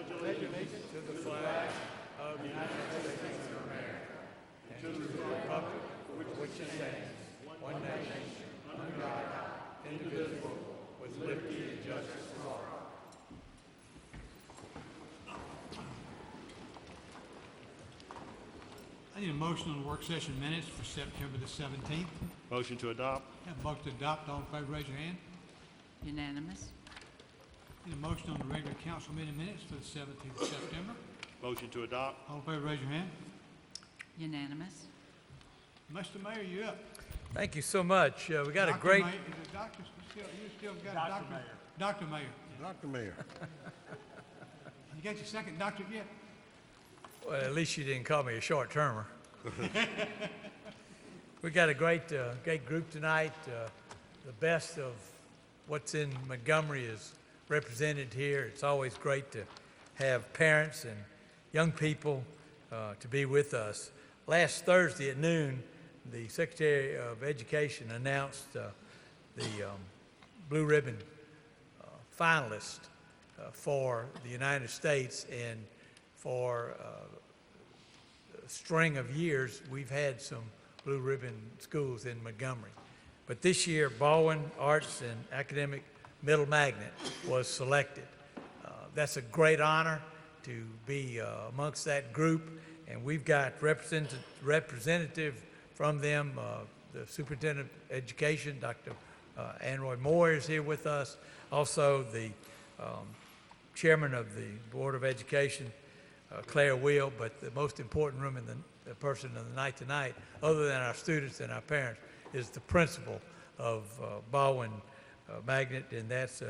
pledge allegiance to the flag of the United States of America and to the republic for which it stands, one nation, under God, indivisible, with liberty and justice for all. I need a motion on the work session minutes for September the 17th. Motion to adopt. Have a motion to adopt. All in favor, raise your hand. Unanimous. Need a motion on the regular council meeting minutes for the 17th of September. Motion to adopt. All in favor, raise your hand. Unanimous. Mr. Mayor, you up. Thank you so much. We got a Dr. great, Mayor, is it Dr. Still, you still got Dr. Mayor. Dr. Mayor. Dr. Mayor. You got your second doctorate yet? well, at least you didn't call me a short termer. We got a great group tonight. The best of what's in Montgomery is represented here. It's always great to have parents and young people to be with us. Last Thursday at noon, the Secretary of Education announced the Blue Ribbon finalist for the United States, and for a string of years, we've had some Blue Ribbon schools in Montgomery. But this year, Baldwin Arts and Academic Middle Magnet was selected. That's a great honor to be amongst that group, and we've got representative from them, the Superintendent of Education, Dr. Anroy Moore is here with us. Also, the Chairman of the Board of Education, Claire Will, but the most important room in the person of the night tonight, other than our students and our parents, is the principal of Baldwin Magnet, and that's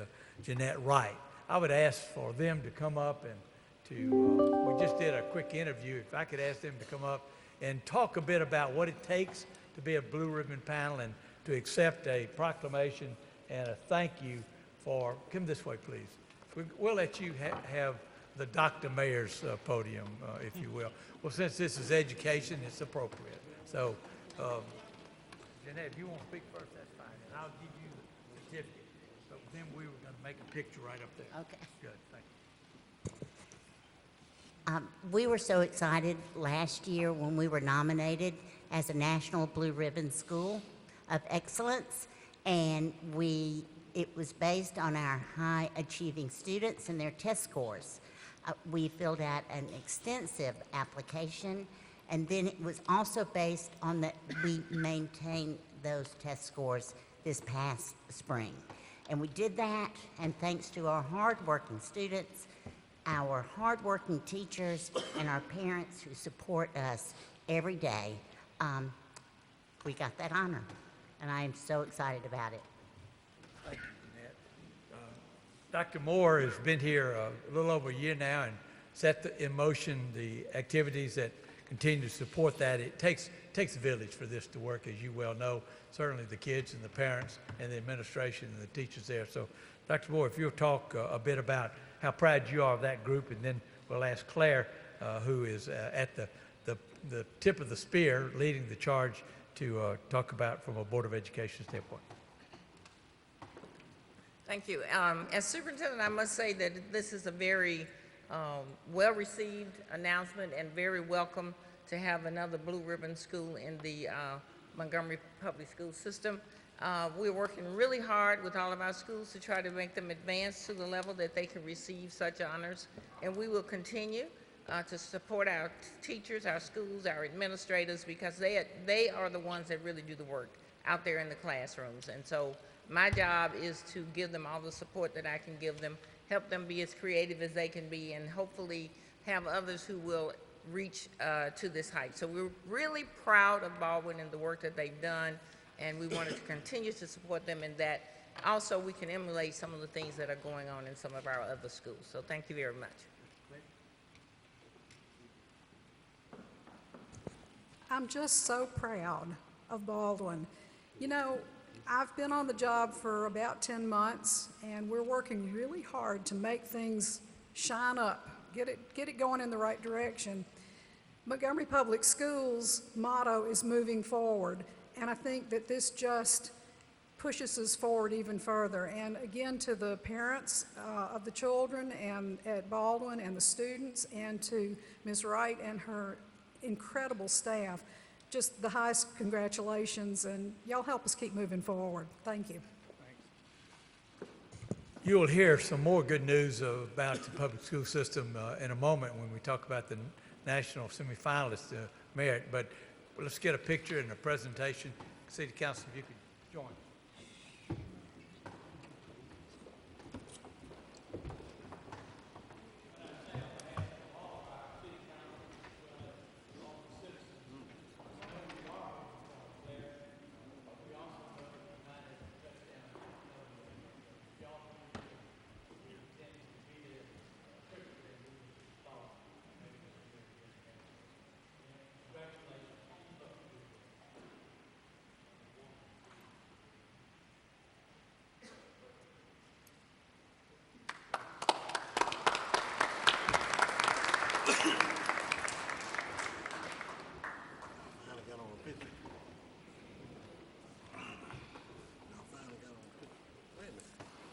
Jeanette Wright. I would ask for them to come up and we just did a quick interview. If I could ask them to come up and talk a bit about what it takes to be a Blue Ribbon panel and to accept a proclamation and a thank you for, come this way, please. We'll let you have the Dr. Mayor's podium, if you will. Well, since this is education, it's appropriate. So, Jeanette, if you want to speak first, that's fine, and I'll give you the certificate. So then we were going to make a picture right up there. Okay. Good, thank you. We were so excited last year when we were nominated as a National Blue Ribbon School of Excellence, and it was based on our high-achieving students and their test scores. We filled out an extensive application, and then it was also based on that we maintained those test scores this past spring. And we did that, and thanks to our hardworking students, our hardworking teachers, and our parents who support us every day, we got that honor, and I am so excited about it. Thank you, Jeanette. Dr. Moore has been here a little over a year now and set in motion the activities that continue to support that. It takes a village for this to work, as you well know, certainly the kids and the parents and the administration and the teachers there. So, Dr. Moore, if you'll talk a bit about how proud you are of that group, and then we'll ask Claire, who is at the tip of the spear, leading the charge, to talk about from a Board of Education standpoint. Thank you. As superintendent, I must say that this is a very well-received announcement and very welcome to have another Blue Ribbon school in the Montgomery Public School System. We're working really hard with all of our schools to try to make them advance to the level that they can receive such honors, and we will continue to support our teachers, our schools, our administrators, because they are the ones that really do the work out there in the classrooms. And so my job is to give them all the support that I can give them, help them be as creative as they can be, and hopefully have others who will reach to this height. So we're really proud of Baldwin and the work that they've done, and we wanted to continue to support them in that. Also, we can emulate some of the things that are going on in some of our other schools. So thank you very much. I'm just so proud of Baldwin. You know, I've been on the job for about 10 months, and we're working really hard to make things shine up, get it going in the right direction. Montgomery Public Schools' motto is moving forward, and I think that this just pushes us forward even further. And again, to the parents of the children and at Baldwin and the students, and to Ms. Wright and her incredible staff, just the highest congratulations, and y'all help us keep moving forward. Thank you. You will hear some more good news about the public school system in a moment when we talk about the national semifinalists merit, but let's get a picture and a presentation. City Council, if you could join.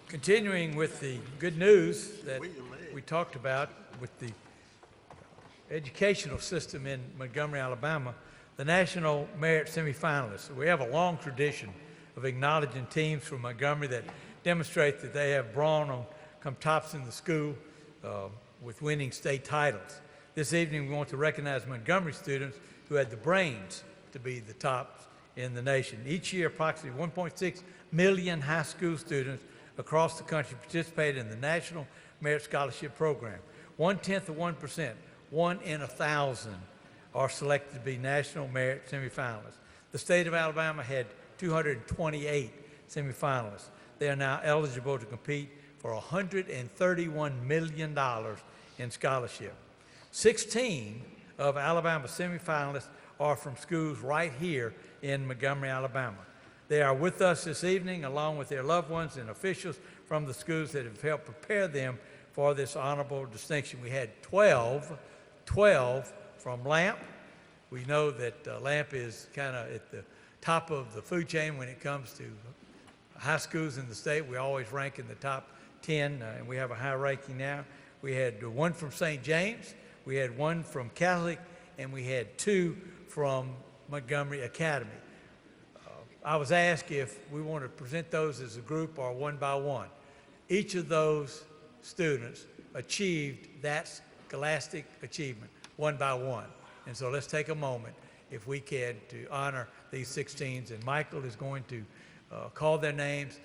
Continuing with the good news that we talked about with the educational system in Montgomery, Alabama, the National Merit Semifinalists. We have a long tradition of acknowledging teams from Montgomery that demonstrate that they have come tops in the school with winning state titles. This evening, we want to recognize Montgomery students who had the brains to be the tops in the nation. Each year, approximately 1.6 million high school students across the country participated in the National Merit Scholarship Program. 0.1%, 1 in 1,000, are selected to be National Merit semifinalists. The state of Alabama had 228 semifinalists. They are now eligible to compete for $131 million in scholarship. 16 of Alabama's semifinalists are from schools right here in Montgomery, Alabama. They are with us this evening, along with their loved ones and officials from the schools that have helped prepare them for this honorable distinction. We had 12 from Lamp. We know that Lamp is kind of at the top of the food chain when it comes to high schools in the state. We always rank in the top 10, and we have a high ranking now. We had one from St. James, we had one from Catholic, and we had 2 from Montgomery Academy. I was asked if we want to present those as a group or one by one. Each of those students achieved that scholastic achievement one by one. And so let's take a moment, if we can, to honor these 16s. And Michael is going to call their names.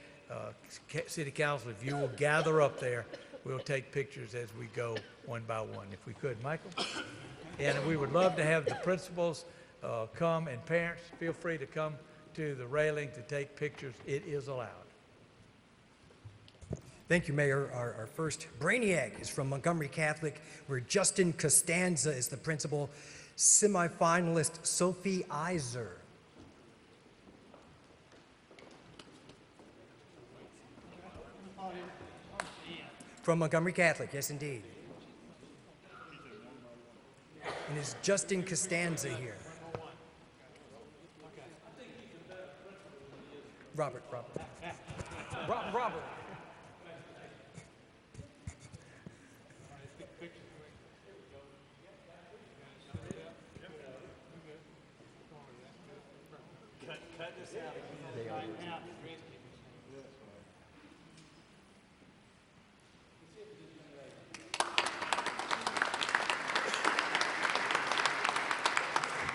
City Council, if you will gather up there, we'll take pictures as we go one by one, if we could. Michael? And we would love to have the principals come, and parents, feel free to come to the railing to take pictures. It is allowed. Thank you, Mayor. Our first Brainiac is from Montgomery Catholic, where Justin Costanza is the principal. Semifinalist Sophie Iser. From Montgomery Catholic, yes indeed. And is Justin Costanza here? Robert.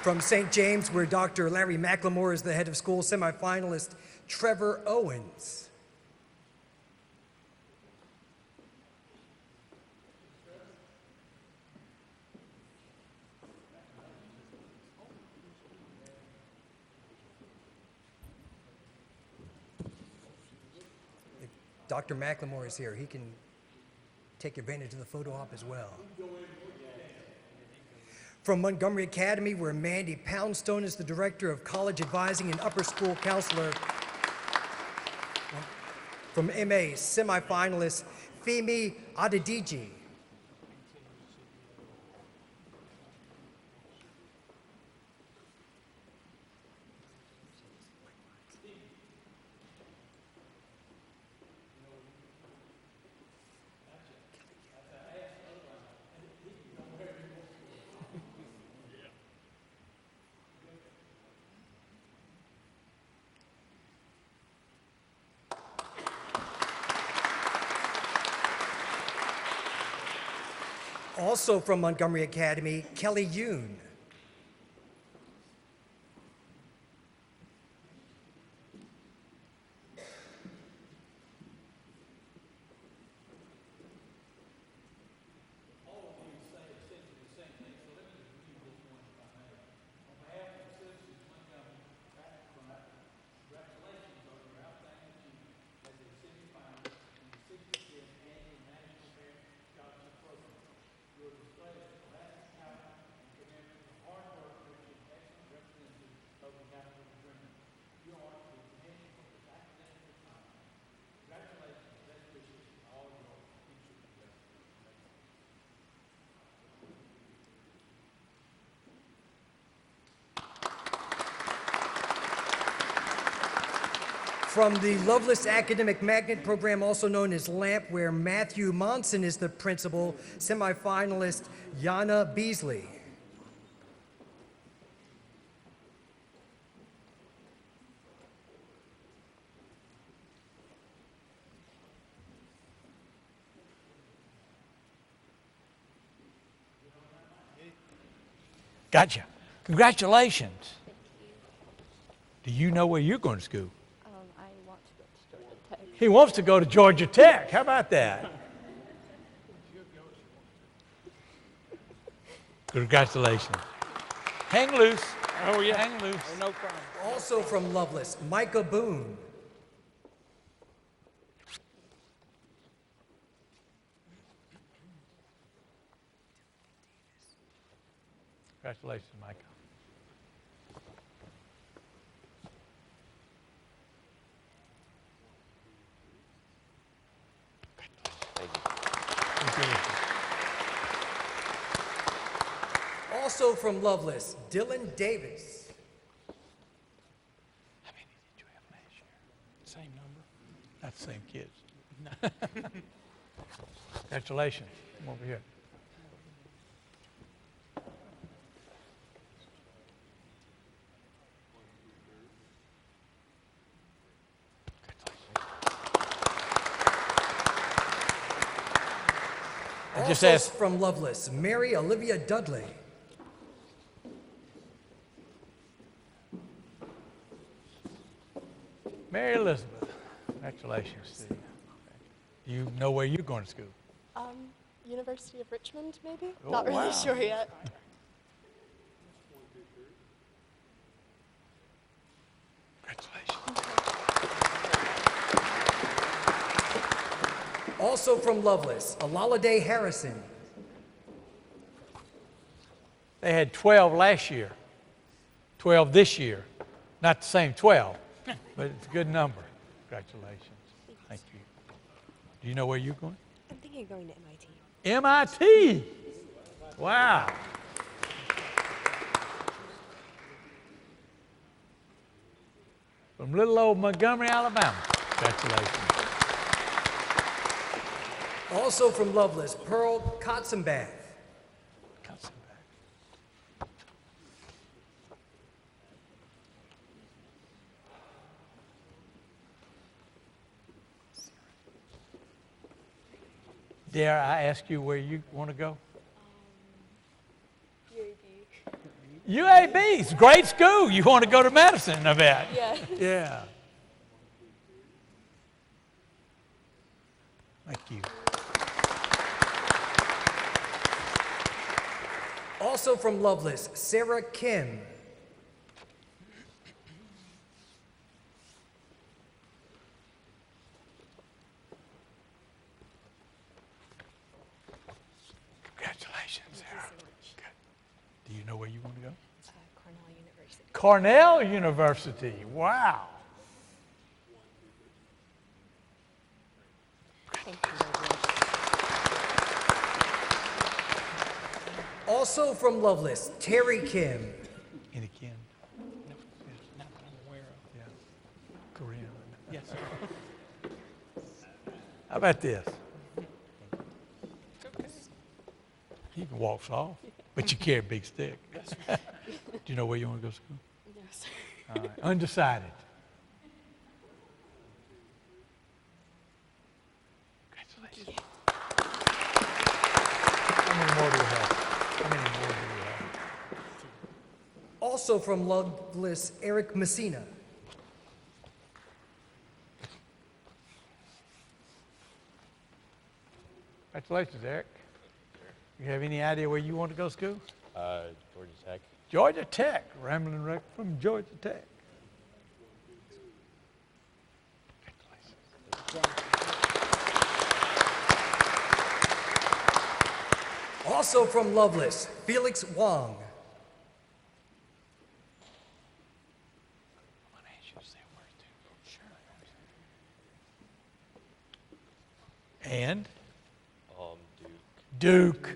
From St. James, where Dr. Larry McLemore is the head of school, semifinalist Trevor Owens. If Dr. McLemore is here, he can take advantage of the photo op as well. From Montgomery Academy, where Mandy Poundstone is the Director of College Advising and Upper School Counselor. From MA, semifinalist Femi Adediji. Also from Montgomery Academy, Kelly Yoon. From the Loveless Academic Magnet Program, also known as LAMP, where Matthew Monson is the principal, semifinalist Yana Beasley. Gotcha. Congratulations. Do you know where you're going to school? I want to go to Georgia Tech. He wants to go to Georgia Tech. How about that? Congratulations. Hang loose. Oh, yeah. Hang loose. Oh, no problem. Also from Loveless, Micah Boone. Congratulations, Micah. Also from Loveless, Dylan Davis. How many did you have last year? Same number? Not the same kids. Congratulations. Come over here. I just Also asked. from Loveless, Mary Olivia Dudley. Mary Elizabeth, congratulations to you. Do you know where you're going to school? University of Richmond, maybe? Oh, Not really wow. sure yet. Congratulations. Also from Loveless, Alalade Harrison. They had 12 last year, 12 this year. Not the same 12, but it's a good number. Congratulations. Thank you. Do you know where you're going? I'm thinking of going to MIT. MIT. Wow. From little old Montgomery, Alabama. Congratulations. Also from Loveless, Pearl Kotzenbath. Dare I ask you where you want to go? UAB. UAB. It's a great school. You want to go to Madison, I bet. Yeah. Yeah. Thank you. Also from Loveless, Sarah Kim. Congratulations, Sarah. Good. Do you know where you want to go? Cornell University. Cornell University. Wow. Thank you. Also from Loveless, Terry Kim. Any Kim? No, not that I'm aware of. Yeah. Korean. Yes, sir. How about this? You can walk soft, but you carry a big stick. Do you know where you want to go to school? No, sir. All right. Undecided. Congratulations. How many more do Also from Loveless, Eric Messina. Congratulations, Eric. You have any idea where you want to go to school? Georgia Tech. Georgia Tech, Rambling Wreck from Georgia Tech. Also from Loveless, Felix Wong. And Duke. Duke.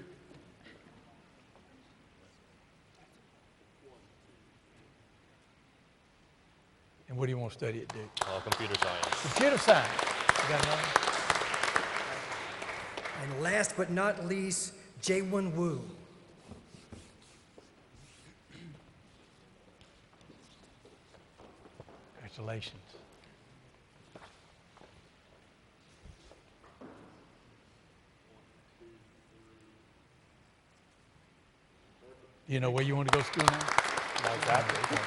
And what do you want to study at Duke? Computer science. Computer science. You got another? And last but not least, Jaewon Woo. Congratulations. Do you know where you want to go to school now? Not exactly.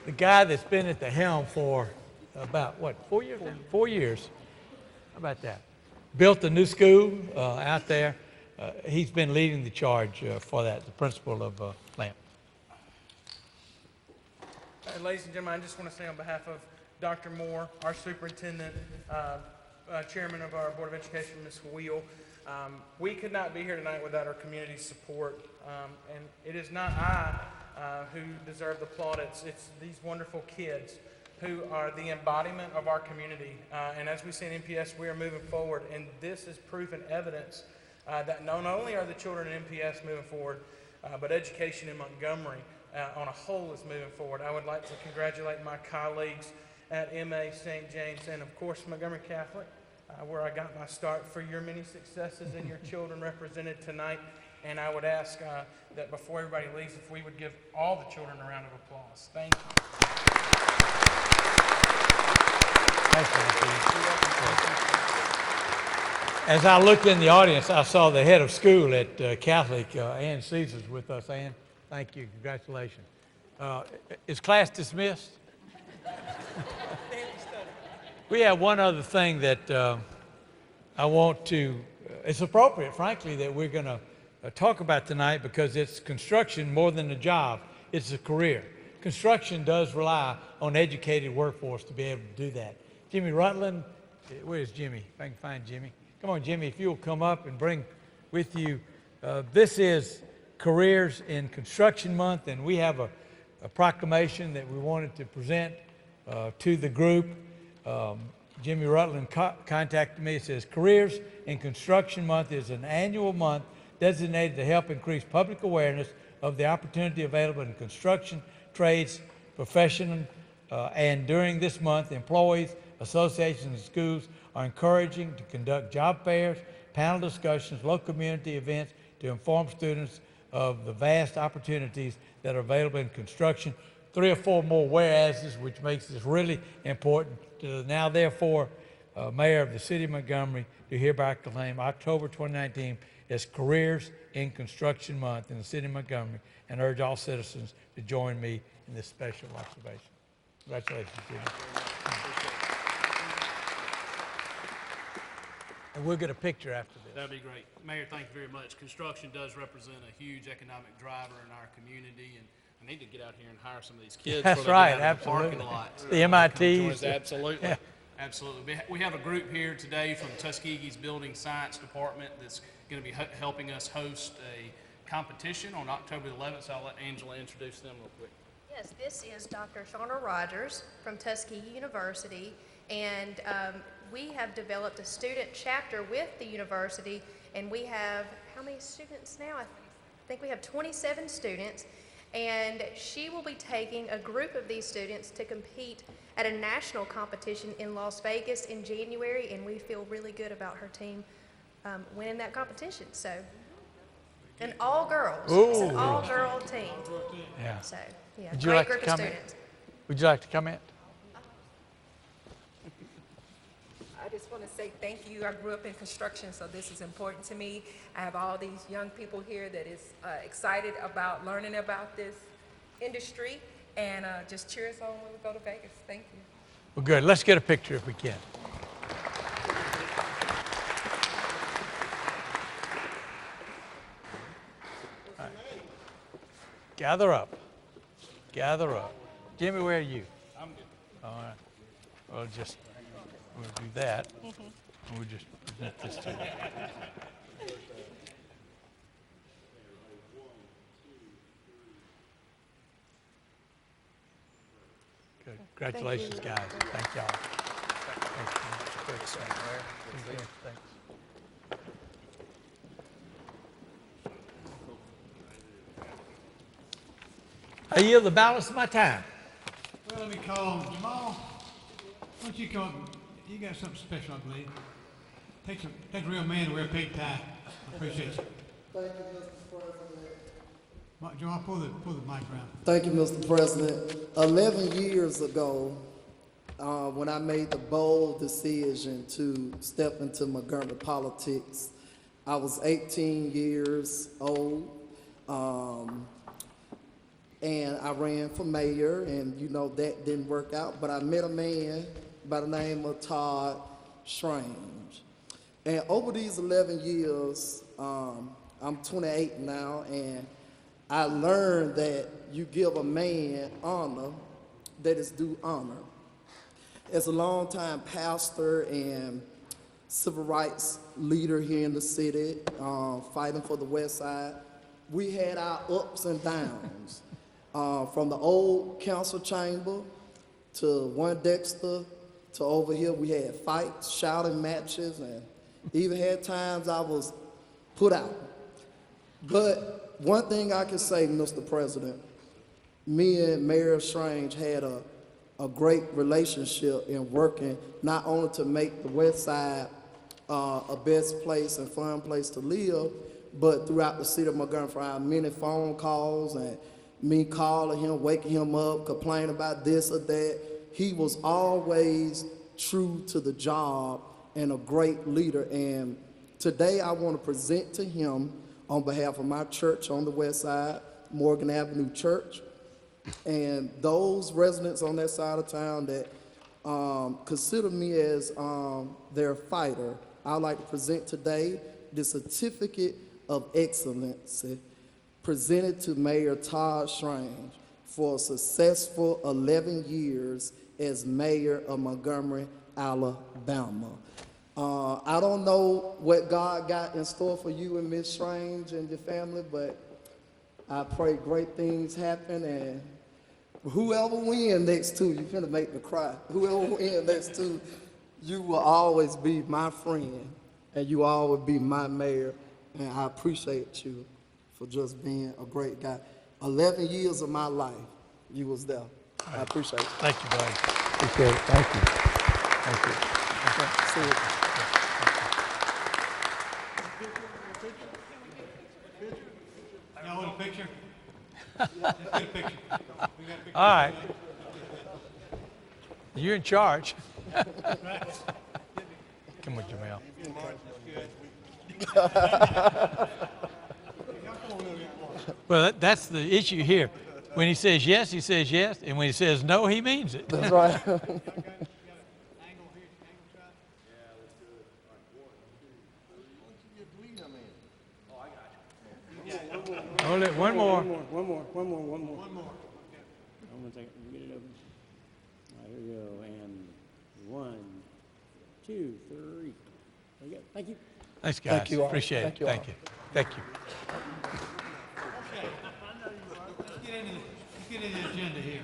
The guy that's been at the helm for about, what, 4 years now? 4 years. How about that? Built a new school out there. He's been leading the charge for that, the principal of Lamp. Ladies and gentlemen, I just want to say on behalf of Dr. Moore, our superintendent, chairman of our Board of Education, Ms. Wheel, we could not be here tonight without our community support. And it is not I who deserve the plaudits. It's these wonderful kids who are the embodiment of our community. And as we see in MPS, we are moving forward. And this is proof and evidence that not only are the children in MPS moving forward, but education in Montgomery on a whole is moving forward. I would like to congratulate my colleagues at MA St. James and, of course, Montgomery Catholic, where I got my start, for your many successes and your children represented tonight. And I would ask that before everybody leaves, if we would give all the children a round of applause. Thank you. Thanks, Matthew. As I looked in the audience, I saw the head of school at Catholic, Ann Caesar's, with us. Ann, thank you. Congratulations. Is class dismissed? We have one other thing that I want to, it's appropriate, frankly, that we're going to talk about tonight, because it's construction more than a job. It's a career. Construction does rely on educated workforce to be able to do that. Jimmy Rutland, where's Jimmy? If I can find Jimmy. Come on, Jimmy, if you'll come up and bring with you. This is Careers in Construction Month, and we have a proclamation that we wanted to present to the group. Jimmy Rutland contacted me. It says, Careers in Construction Month is an annual month designated to help increase public awareness of the opportunity available in construction, trades, profession, and during this month, employees, associations, and schools are encouraging to conduct job fairs, panel discussions, local community events to inform students of the vast opportunities that are available in construction. 3 or 4 more whereases, which makes this really important. Now, therefore, Mayor of the City of Montgomery, do hereby proclaim October 2019 as Careers in Construction Month in the City of Montgomery, and urge all citizens to join me in this special observation. Congratulations, Jimmy. And we'll get a picture after this. That'd be great. Mayor, thank you very much. Construction does represent a huge economic driver in our community, and I need to get out here and hire some of these kids. That's right, absolutely. The parking lot. The MITs. Absolutely. Yeah. Absolutely. We have a group here today from Tuskegee's Building Science Department that's going to be helping us host a competition on October the 11th, so I'll let Angela introduce them real quick. Yes, this is Dr. Shauna Rogers from Tuskegee University, and we have developed a student chapter with the university, and we have, how many students now? I think we have 27 students, and she will be taking a group of these students to compete at a national competition in Las Vegas in January, and we feel really good about her team winning that competition. So, an all girls, it's an all girl team. Yeah. So, yeah, Would you great like to group of comment? students. Would you like to comment? just want to say thank you. I grew up in construction, so this is important to me. I have all these young people here that is excited about learning about this industry, and just cheer us on when we go to Vegas. Thank you. Well, good. Let's get a picture if we can. All right. Gather up. Gather up. Jimmy, where are you? I'm good. All right. We'll do that. And we'll just present this to you. Good. Congratulations, guys. Thank y'all. Thanks. I yield the balance of my time. Well, let me call Jamal. Why don't you come? You got something special, I believe. Takes a real man to wear a pig tie. I appreciate you. Thank you, Mr. President. Jamal, pull the mic around. Thank you, Mr. President. 11 years ago, when I made the bold decision to step into Montgomery politics, I was 18 years old, and I ran for mayor, and you know that didn't work out, but I met a man by the name of Todd Strange. And over these 11 years, I'm 28 now, and I learned that you give a man honor that is due honor. As a longtime pastor and civil rights leader here in the city, fighting for the West Side, we had our ups and downs. From the old council chamber to one Dexter to over here, we had fights, shouting matches, and even had times I was put out. But one thing I can say, Mr. President, me and Mayor Strange had a great relationship in working not only to make the West Side a best place and fun place to live, but throughout the city of Montgomery, for our many phone calls and me calling him, waking him up, complaining about this or that. He was always true to the job and a great leader. And today I want to present to him on behalf of my church on the West Side, Morgan Avenue Church, and those residents on that side of town that consider me as their fighter. I'd like to present today the certificate of excellency presented to Mayor Todd Strange for a successful 11 years as mayor of Montgomery, Alabama. I don't know what God got in store for you and Miss Strange and your family, but I pray great things happen, and whoever wins next to you, you're gonna make me cry. Whoever wins next to you will always be my friend, and you always be my mayor, and I appreciate you for just being a great guy. 11 years of my life, you was there. I appreciate it. Thank you, buddy. Appreciate it. Thank you. Thank you. See you. Y'all want a picture? Let's get a picture. We got a picture. All right. You're in charge. Come on, Jamel. Well, that's the issue here. When he says yes, and when he says no, he means it. That's right. Hold it, one more. One more. I'm gonna take it and get it open. All right, here we go. And 1, 2, 3. There you go. Thank you. Thanks, guys. Thank you all. Appreciate it. Thank you all. Thank you. Okay. Let's get into the agenda here.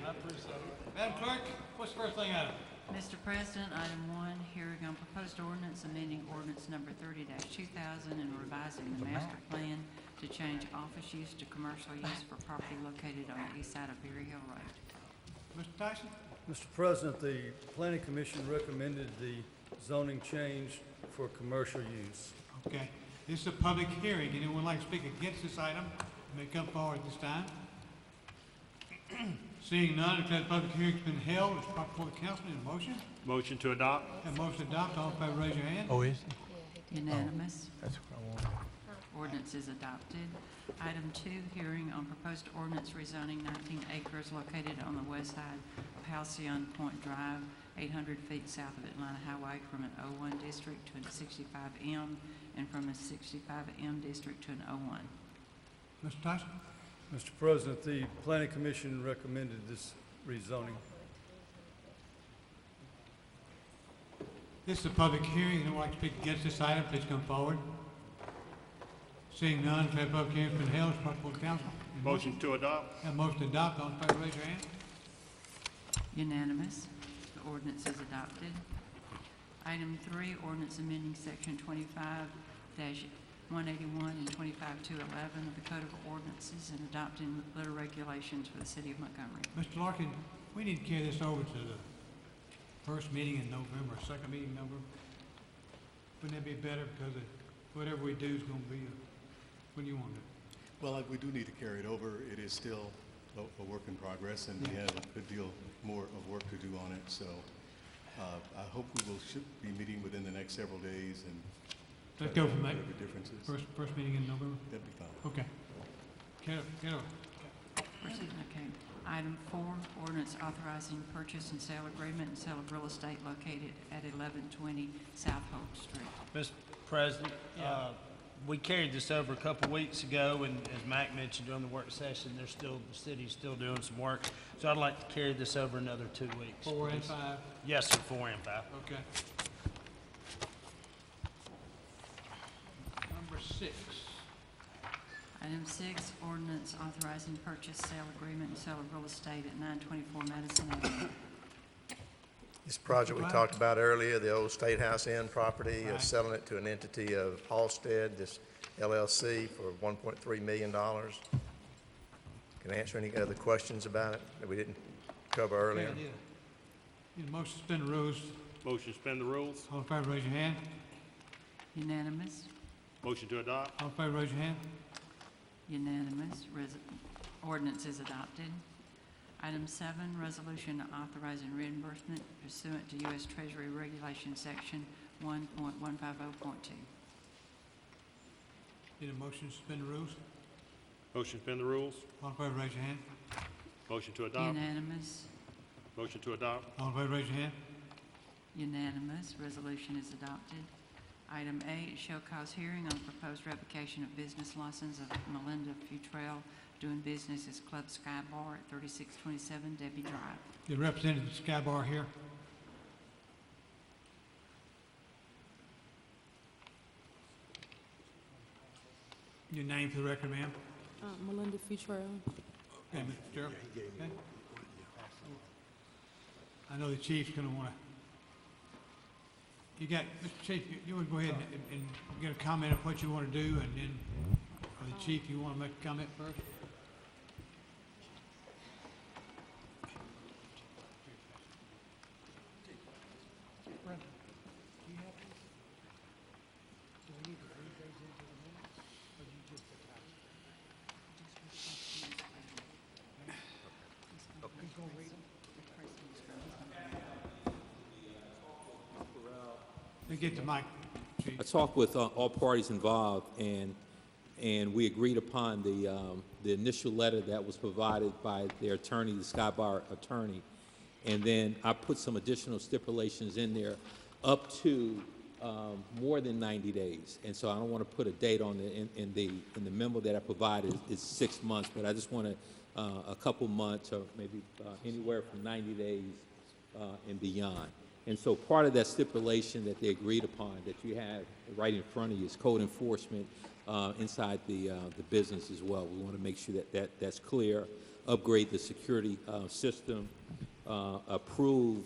Madam Clerk, what's the first thing item? Mr. President, item 1, hearing on proposed ordinance amending ordinance number 30-2000 and revising the master plan to change office use to commercial use for property located on the east side of Berry Hill Road. Mr. Tyson? Mr. President, the Planning Commission recommended the zoning change for commercial use. Okay. This is a public hearing. Anyone like to speak against this item may come forward at this time. Seeing none, declare the public hearing's been held. It's proper before the council. Need a motion? Motion to adopt? Have a motion to adopt. All in favor, raise your hand. Oh, is Unanimous. That's what I want. Ordinance is adopted. Item 2, hearing on proposed ordinance rezoning 19 acres located on the west side of Halcyon Point Drive, 800 feet south of Atlanta Highway, from an O1 district to a 65M, and from a 65M district to an O1. Mr. Tyson? Mr. President, the Planning Commission recommended this rezoning. This is a public hearing. Anyone like to speak against this item, please come forward. Seeing none, declare the public hearing's been held. It's proper before the council. Need a Motion to adopt? Have a motion to adopt. All in favor, raise your hand. Unanimous. The ordinance is adopted. Item 3, ordinance amending section 25-181 and 25-211 of the Code of Ordinances and adopting litter regulations for the city of Montgomery. Mr. Larkin, we need to carry this over to the first meeting in November, second meeting in November. Wouldn't that be better? Because whatever we do is going to be, what do you want to do? Well, we do need to carry it over. It is still a work in progress, and we have a good deal more of work to do on it. So I hope should be meeting within the next several days and Let's go from there. whatever differences. First meeting in November? That'd be fine. Okay. Get over. Okay. Item 4, ordinance authorizing purchase and sale agreement and sale of real estate located at 1120 South Hope Street. Mr. President, we carried this over a couple weeks ago, and as Mac mentioned during the work session, the city's still doing some work. So I'd like to carry this over another 2 weeks. 4 and please. 5? Yes, sir, 4 and 5. Okay. Number 6. Item 6, ordinance authorizing purchase, sale agreement, and sale of real estate at 924 Madison Avenue. This project we talked about earlier, the old State House Inn property, Right. selling it to an entity of Halstead, this LLC, for $1.3 million. Can I answer any other questions about it that we didn't cover earlier? Need a motion to suspend the rules. Motion to suspend the rules? All in favor, raise your hand. Unanimous. Motion to adopt? All in favor, raise your hand. Unanimous. Ordinance is adopted. Item 7, resolution authorizing reimbursement pursuant to U.S. Treasury Regulation Section 1.150.2. Need a motion to suspend the rules. Motion to suspend the rules? All in favor, raise your hand. Motion to adopt? Unanimous. Motion to adopt? All in favor, raise your hand. Unanimous. Resolution is adopted. Item 8, show cause hearing on proposed revocation of business license of Melinda Futrell doing business as Club Sky Bar at 3627 Debbie Drive. The representative of Sky Bar here. Your name for the record, ma'am? Melinda Futrell. Okay, Mr. Gerald. Okay. I know the chief's gonna wanna, Mr. Chief, you wanna go ahead and get a comment of what you wanna do, and then, or the chief, you wanna make a comment first? Get the mic, Chief. I talked with all parties involved, and we agreed upon the initial letter that was provided by their attorney, the Sky Bar attorney, and then I put some additional stipulations in there up to more than 90 days. And so I don't want to put a date on it. In the memo that I provided, it's 6 months, but I just want a couple months, or maybe anywhere from 90 days and beyond. And so part of that stipulation that they agreed upon, that you have right in front of you, is code enforcement inside the business as well. We want to make sure that's clear. Upgrade the security system. Approve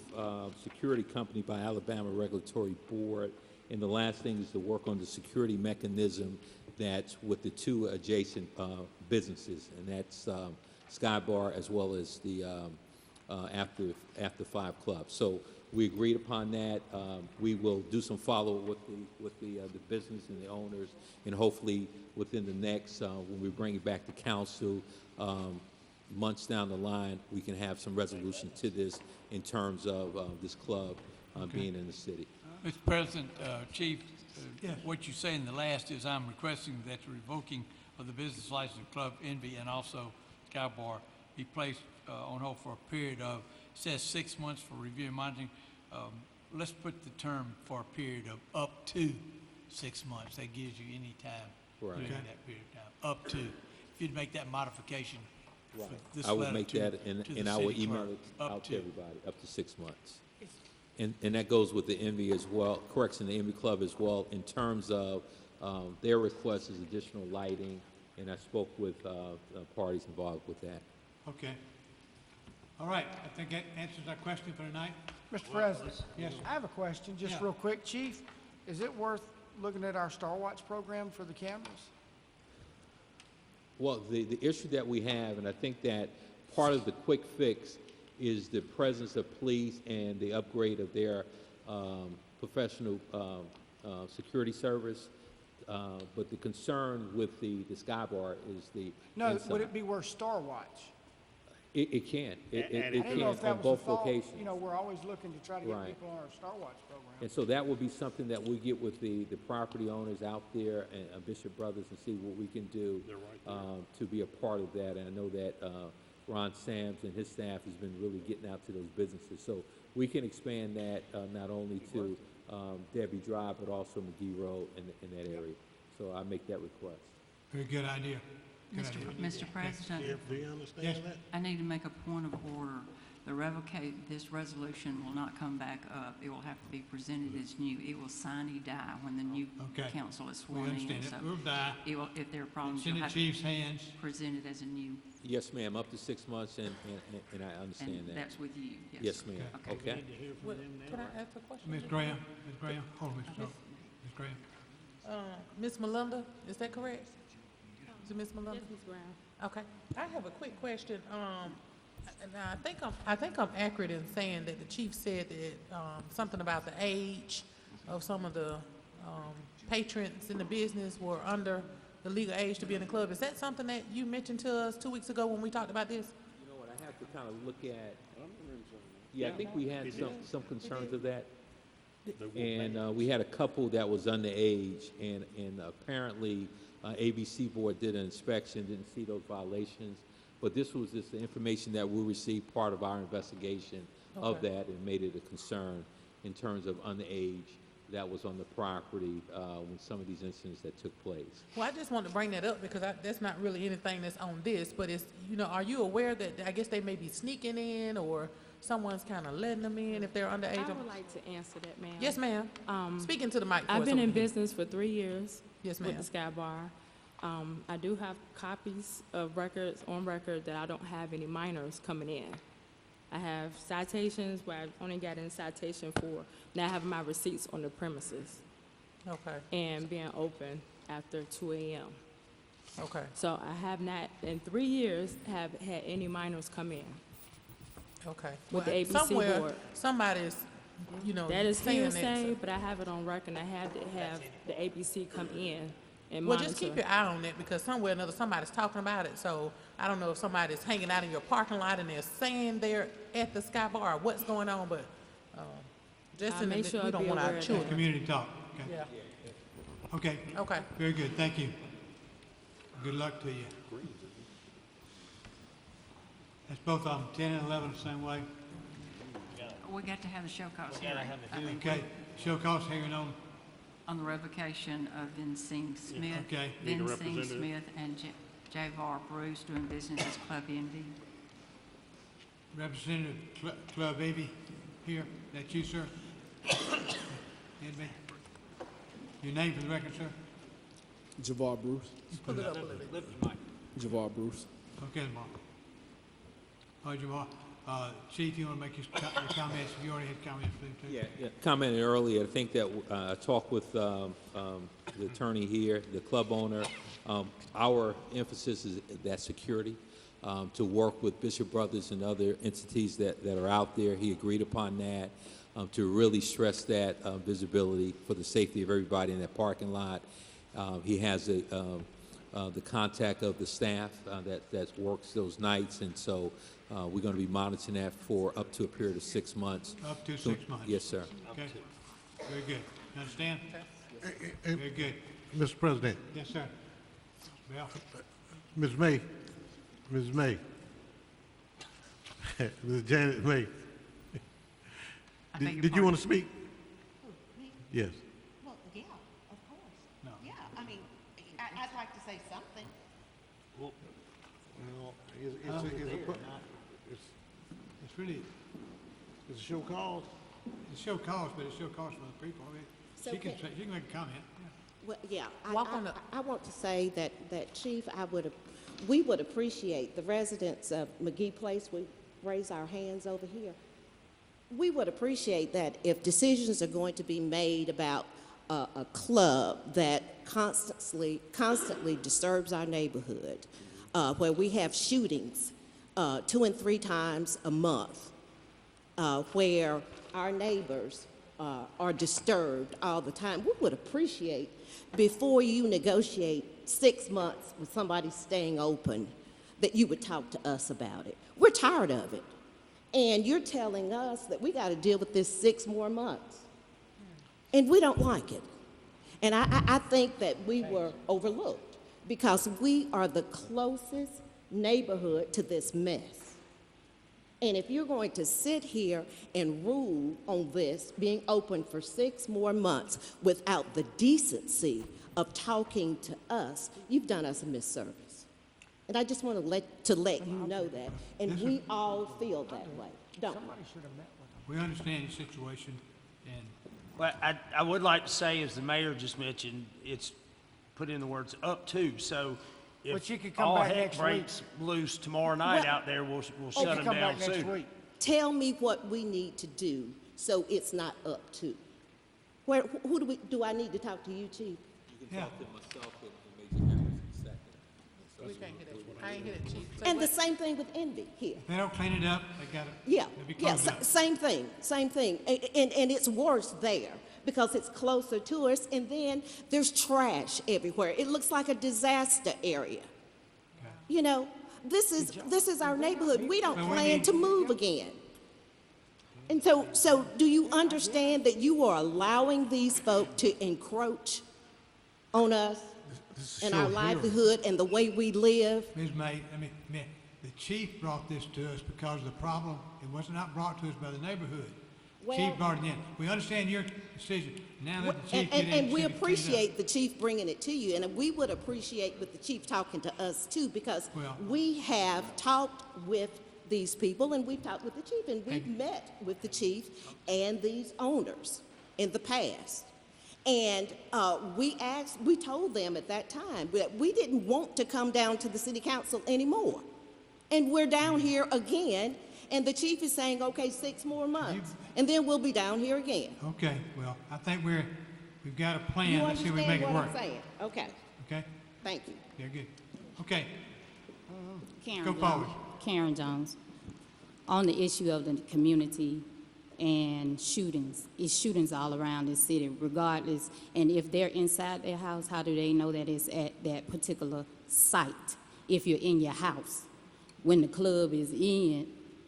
security company by Alabama Regulatory Board. And the last thing is to work on the security mechanism that's with the 2 adjacent businesses, and that's Sky Bar as well as the After 5 Club. So we agreed upon that. We will do some follow-up with the business and the owners, and hopefully within the next, when we bring it back to council, months down the line, we can have some resolution to this in terms of this club being in the city. Mr. President, Chief, Yes. what you say in the last is I'm requesting that the revoking of the business license of Club Envy and also Sky Bar be placed on hold for a period of, it says 6 months for review and monitoring. Let's put the term for a period of up to 6 months. That gives you any time Right. during Okay. that period of time, up to. If you'd make that modification for this I would letter make to that, and the I will city email clerk, it up out to. to everybody, up to 6 months. And that goes with the Envy as well, correction, the Envy Club as well, in terms of their request is additional lighting, and I spoke with parties involved with that. Okay. All right, I think that answers our question for tonight. Mr. President? Yes. I have a question, just Yeah. real quick. Chief, is it worth looking at our Star Watch program for the cameras? Well, the issue that we have, and I think that part of the quick fix is the presence of police and the upgrade of their professional security service. But the concern with the Sky Bar is the No, inside. would it be worth Star Watch? It can. It I didn't know can if that on was both the thought. locations. You know, we're always looking to try to get Right. people on our Star Watch program. And so that will be something that we get with the property owners out there and Bishop Brothers and see what we can do to be a part of that. And I know that Ron Sams and his staff has been really getting out to those businesses. So we can expand that not only to Debbie Drive, but also McGee Road in that area. So I make that request. Very good idea. Good idea. Mr. President, Do you understand that? I need to make a point of order. This resolution will not come back up. It will have to be presented as new. It will sine die when the new Okay. council is We sworn in. understand it. So We'll die. it will, if there are problems, It's in you'll the have chief's to hands. present it as a new, Yes, ma'am, up to 6 months, and I understand and that. that's with you, yes. Yes, ma'am. Okay. Can I ask a question? Ms. Graham, Ms. Graham, hold on, Ms. Graham. Miss Melinda, is that correct? Is it Miss Melinda? Yes, Ms. Brown. Okay, I have a quick question. And I think I'm accurate in saying that the chief said that, something about the age of some of the, patrons in the business were under the legal age to be in the club. Is that something that you mentioned to us 2 weeks ago when we talked about this? You know what, I have to kind of look at, yeah, I think we had some concerns of that. And we had a couple that was underage, and apparently ABC Board did an inspection, didn't see those violations. But this was just the information that we received, part of our investigation of Okay. that, and made it a concern in terms of underage that was on the property when some of these incidents that took place. Well, I just wanted to bring that up because that's not really anything that's on this, but it's, you know, are you aware that, I guess they may be sneaking in or someone's kind of letting them in if they're underage? I would like to answer that, ma'am. Yes, ma'am. Speaking to the mic. for I've us been over in here. business for 3 years. Yes, With ma'am. the Sky Bar. I do have copies of records on record that I don't have any minors coming in. I have citations where I've only gotten a citation for not having my receipts on the premises Okay, and being open after 2 a.m. okay, So I have not, in 3 years, have had any minors come in. okay. With the Well, ABC somewhere, board. somebody's, you know, That is saying that, hearsay, so- but I have it on record, and I have to have the ABC come in and Well, monitor. just keep your eye on it because somewhere or another somebody's talking about it. So I don't know if somebody's hanging out in your parking lot and they're saying they're at the Sky Bar or what's going on, but just I'll in the, make sure we I don't be want aware our of that. children. Community talk, okay? Yeah. Okay. Okay. Very good, thank you. Good luck to you. That's both of them, 10 and 11 the same way. We got to have the show cause hearing. I think, Okay, show cause hearing on on the revocation of Vincent Smith. Okay. Need a Vincent representative. Smith and Javar Bruce doing business as Club Envy. Representative Club Avy here. That you, sir? Anybody? Your name for the record, sir? Javar Bruce. Pull it up a little bit. Javar Bruce. Okay, Mark. All right, Jamal. Chief, you want to make your comments? You already had comments, please, too. Yeah, commented earlier, I think that I talked with the attorney here, the club owner. Our emphasis is that security, to work with Bishop Brothers and other entities that are out there. He agreed upon that, to really stress that visibility for the safety of everybody in that parking lot. He has the contact of the staff that works those nights, and so we're going to be monitoring that for up to a period of 6 months. Up to So- 6 months? Yes, sir. Okay, very good. You understand? And- Very good. Mr. President, Yes, sir. Well, Ms. May, Ms. Janet May. Did you want to speak? Yes. Well, yeah, of course. Yeah, I mean, I'd like to say something. Well, it's really, it's a show cause. it's show cause, but it's show cause for the people. I mean, So she can can- make a comment. Well, yeah, I want to say that Chief, we would appreciate, the residents of McGee Place, we raise our hands over here. We would appreciate that if decisions are going to be made about a club that constantly disturbs our neighborhood, where we have shootings 2 and 3 times a month, where our neighbors are disturbed all the time, we would appreciate, before you negotiate 6 months with somebody staying open, that you would talk to us about it. We're tired of it. And you're telling us that we got to deal with this 6 more months. And we don't like it. And I think that we were overlooked because we are the closest neighborhood to this mess. And if you're going to sit here and rule on this being open for 6 more months without the decency of talking to us, you've done us a misservice. And I just want to let you know that. And we all feel that way, don't we? We understand your situation, and Well, I would like to say, as the mayor just mentioned, it's put in the words "up to." So But if you could come all back heck next week. breaks loose tomorrow night Well- out there, we'll You shut can them come down back next soon. week. Tell me what we need to do so it's not up to. Who do I need to talk to you, Chief? You can talk to myself and Major Harris in a second. We can't hear that. I ain't hear that, Chief. And the same thing with Envy here. if they don't clean it up, they gotta, Yeah, they'll be yeah, closed up. same thing. And it's worse there because it's closer to us, and then there's trash everywhere. It looks like a disaster area. You know, this is our neighborhood. We don't Well, we plan need- to move again. And so do you understand that you are allowing these folk to encroach on us This is and show our here. livelihood and the way we live? Ms. May, the chief brought this to us because of the problem, it was not brought to us by the neighborhood. Well- Chief brought it in. We understand your decision. Now let the chief get in. And see we if he cleans it up. appreciate the chief bringing it to you, and we would appreciate with the chief talking to us too, because Well- we have talked with these people, and we've talked with the chief, and we've met with the chief and these owners in the past. And we told them at that time that we didn't want to come down to the city council anymore. And we're down here again, and the chief is saying, okay, 6 more months, and then we'll be down here again. Okay, well, I think we've got a plan. You Let's see if we understand make it what work. I'm saying? Okay, Okay? thank you. Yeah, good. Okay, Karen go Jones. forward. Karen Jones. On the issue of the community and shootings, it's shootings all around the city regardless. And if they're inside their house, how do they know that it's at that particular site? If you're in your house, when the club is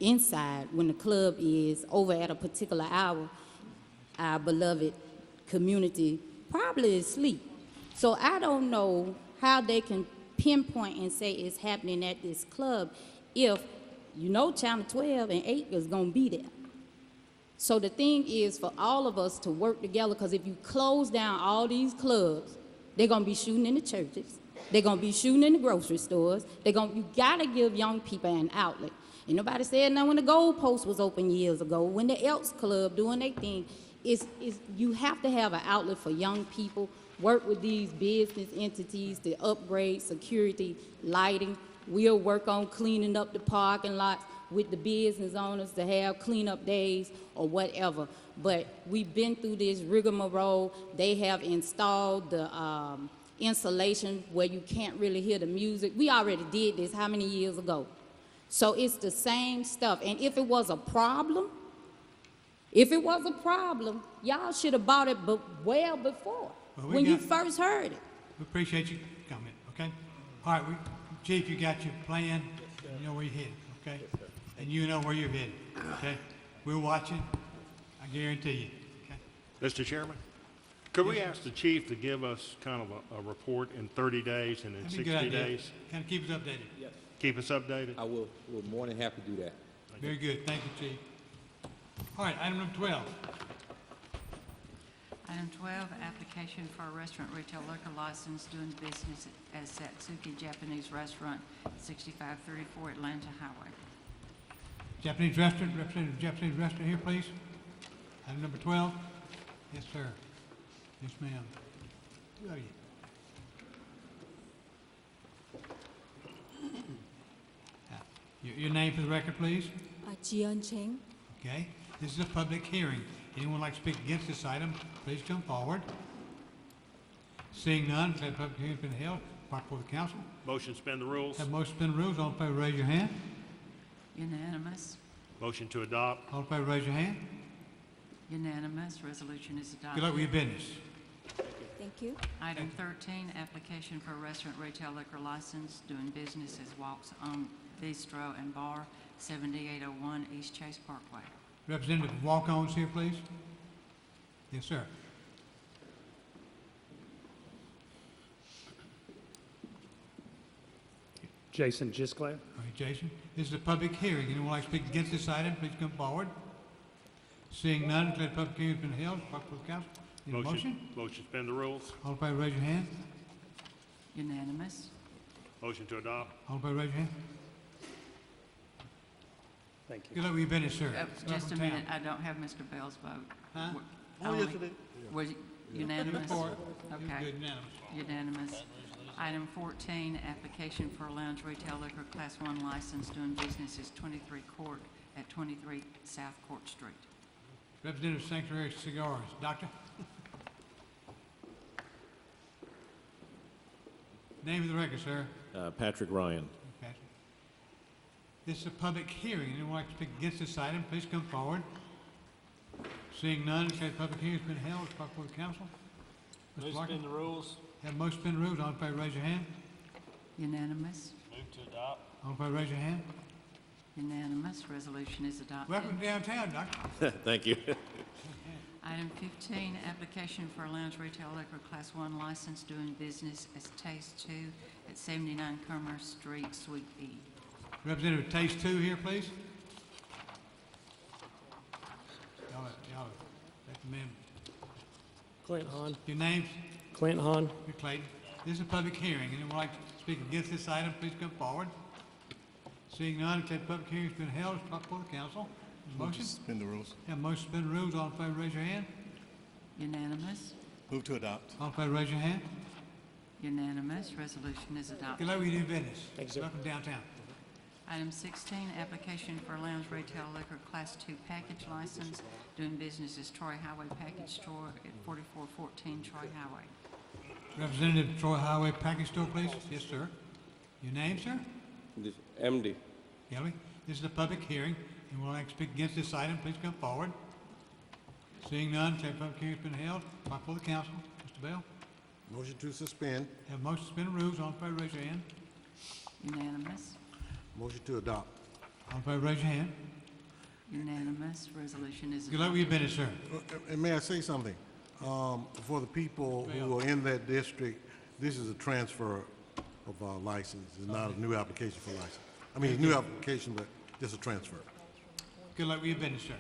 inside, when the club is over at a particular hour, our beloved community probably is asleep. So I don't know how they can pinpoint and say it's happening at this club if you know Channel 12 and 8 is going to be there. So the thing is for all of us to work together, because if you close down all these clubs, they're going to be shooting in the churches. They're going to be shooting in the grocery stores. You got to give young people an outlet. And nobody said nothing when the Gold Post was open years ago, when the Elks Club doing their thing. You have to have an outlet for young people, work with these business entities to upgrade security, lighting. We'll work on cleaning up the parking lots with the business owners to have cleanup days or whatever. But we've been through this rigmarole. They have installed the insulation where you can't really hear the music. We already did this how many years ago? So it's the same stuff. And if it was a problem, y'all should have bought it well before, Well, we when you got- first heard it. We appreciate your comment, okay? All right, Chief, you got your plan, you know where you're headed, okay? And you know where you're headed, okay? We're watching, I guarantee you, okay? Mr. Chairman, could we ask the chief to give us kind of a report in 30 days and in That'd be a good 60 idea. days? Kind of keep us updated. Yes. Keep us updated? I will, we're more than happy to do that. Very good, thank you, Chief. All right, item number 12. Item 12, application for a restaurant retail liquor license doing business as Satsuki Japanese Restaurant, 6534 Atlanta Highway. Japanese restaurant, representative of Japanese restaurant here, please. Item number 12. Yes, sir. Yes, ma'am. Who are you? Your name for the record, please. Jian Cheng. Okay. This is a public hearing. Anyone like to speak against this item, please come forward. Seeing none, declare the public hearing has been held. Brought before the council. Motion to suspend the rules. Have motion to suspend the rules. All in favor, raise your hand. Unanimous. Motion to adopt. All in favor, raise your hand. Unanimous. Resolution is adopted. Good luck with your business. Thank you. Item 13, application for a restaurant retail liquor license doing business as Walks On Bistro and Bar, 7801 East Chase Parkway. Representative of Walk-Ons here, please. Yes, sir. Jason Gisclair. All right, Jason. This is a public hearing. Anyone like to speak against this item, please come forward. Seeing none, declare the public hearing has been held. Brought before the council. Need a motion? Motion to suspend the rules. All in favor, raise your hand. Unanimous. Motion to adopt. All in favor, raise your hand. Thank you. Good luck with your business, sir. Just a Welcome to minute, town. I don't have Mr. Bell's vote. Huh? Oh, yes, it is. Was it unanimous? For it. Okay. Good, unanimous. Unanimous. Item 14, application for a lounge retail liquor Class 1 license doing business as 23 Court at 23 South Court Street. Representative Sanctuary Cigars. Doctor? Name of the record, sir. Patrick Ryan. Patrick. This is a public hearing. Anyone like to speak against this item, please come forward. Seeing none, declare the public hearing has been held. It's brought before the council. Move to suspend the rules. Have motion to suspend the rules. All in favor, raise your hand. Unanimous. Move to adopt. All in favor, raise your hand. Unanimous. Resolution is adopted. Welcome downtown, Doctor. Thank you. Item 15, application for a lounge retail liquor Class 1 license doing business as Taste 2 at 79 Commerce Street, Suite E. Representative Taste 2 here, please. Y'all recommend. Clint Hahn. Your names? Clint Hahn. You're Clayton. This is a public hearing. Anyone like to speak against this item, please come forward. Seeing none, declare the public hearing has been held. It's brought before the council. Motion? Suspend the rules. Have motion to suspend the rules. All in favor, raise your hand. Unanimous. Move to adopt. All in favor, raise your hand. Unanimous. Resolution is adopted. Good luck with your new business. Thanks, sir. Welcome downtown. Item 16, application for a lounge retail liquor Class 2 package license doing business as Troy Highway Package Store at 4414 Troy Highway. Representative Troy Highway Package Store, please. Yes, sir. Your name, sir? MD. Kelly. This is a public hearing. Anyone like to speak against this item, please come forward. Seeing none, declare the public hearing has been held. Brought before the council. Mr. Bell. Motion to suspend. Have motion to suspend the rules. All in favor, raise your hand. Unanimous. Motion to adopt. All in favor, raise your hand. Unanimous. Resolution is Good luck with your adopted. business, sir. And may I say something? For the people who are in that district, this is a transfer of a license. It's not a new application for license. I mean, a new application, but just a transfer. Good luck with your business, sir.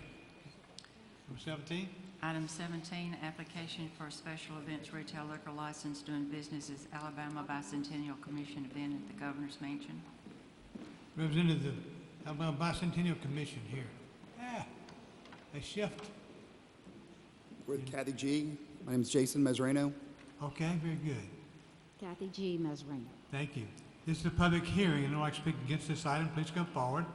Number 17. Item 17, application for a special events retail liquor license doing business as Alabama Bicentennial Commission event at the Governor's Mansion. Representative of the Alabama Bicentennial Commission here. Yeah, they shift. We're with Kathy G. My name is Jason Mesrano. Okay, very good. Kathy G. Mesrino. Thank you. This is a public hearing. Anyone like to speak against this item, please come forward.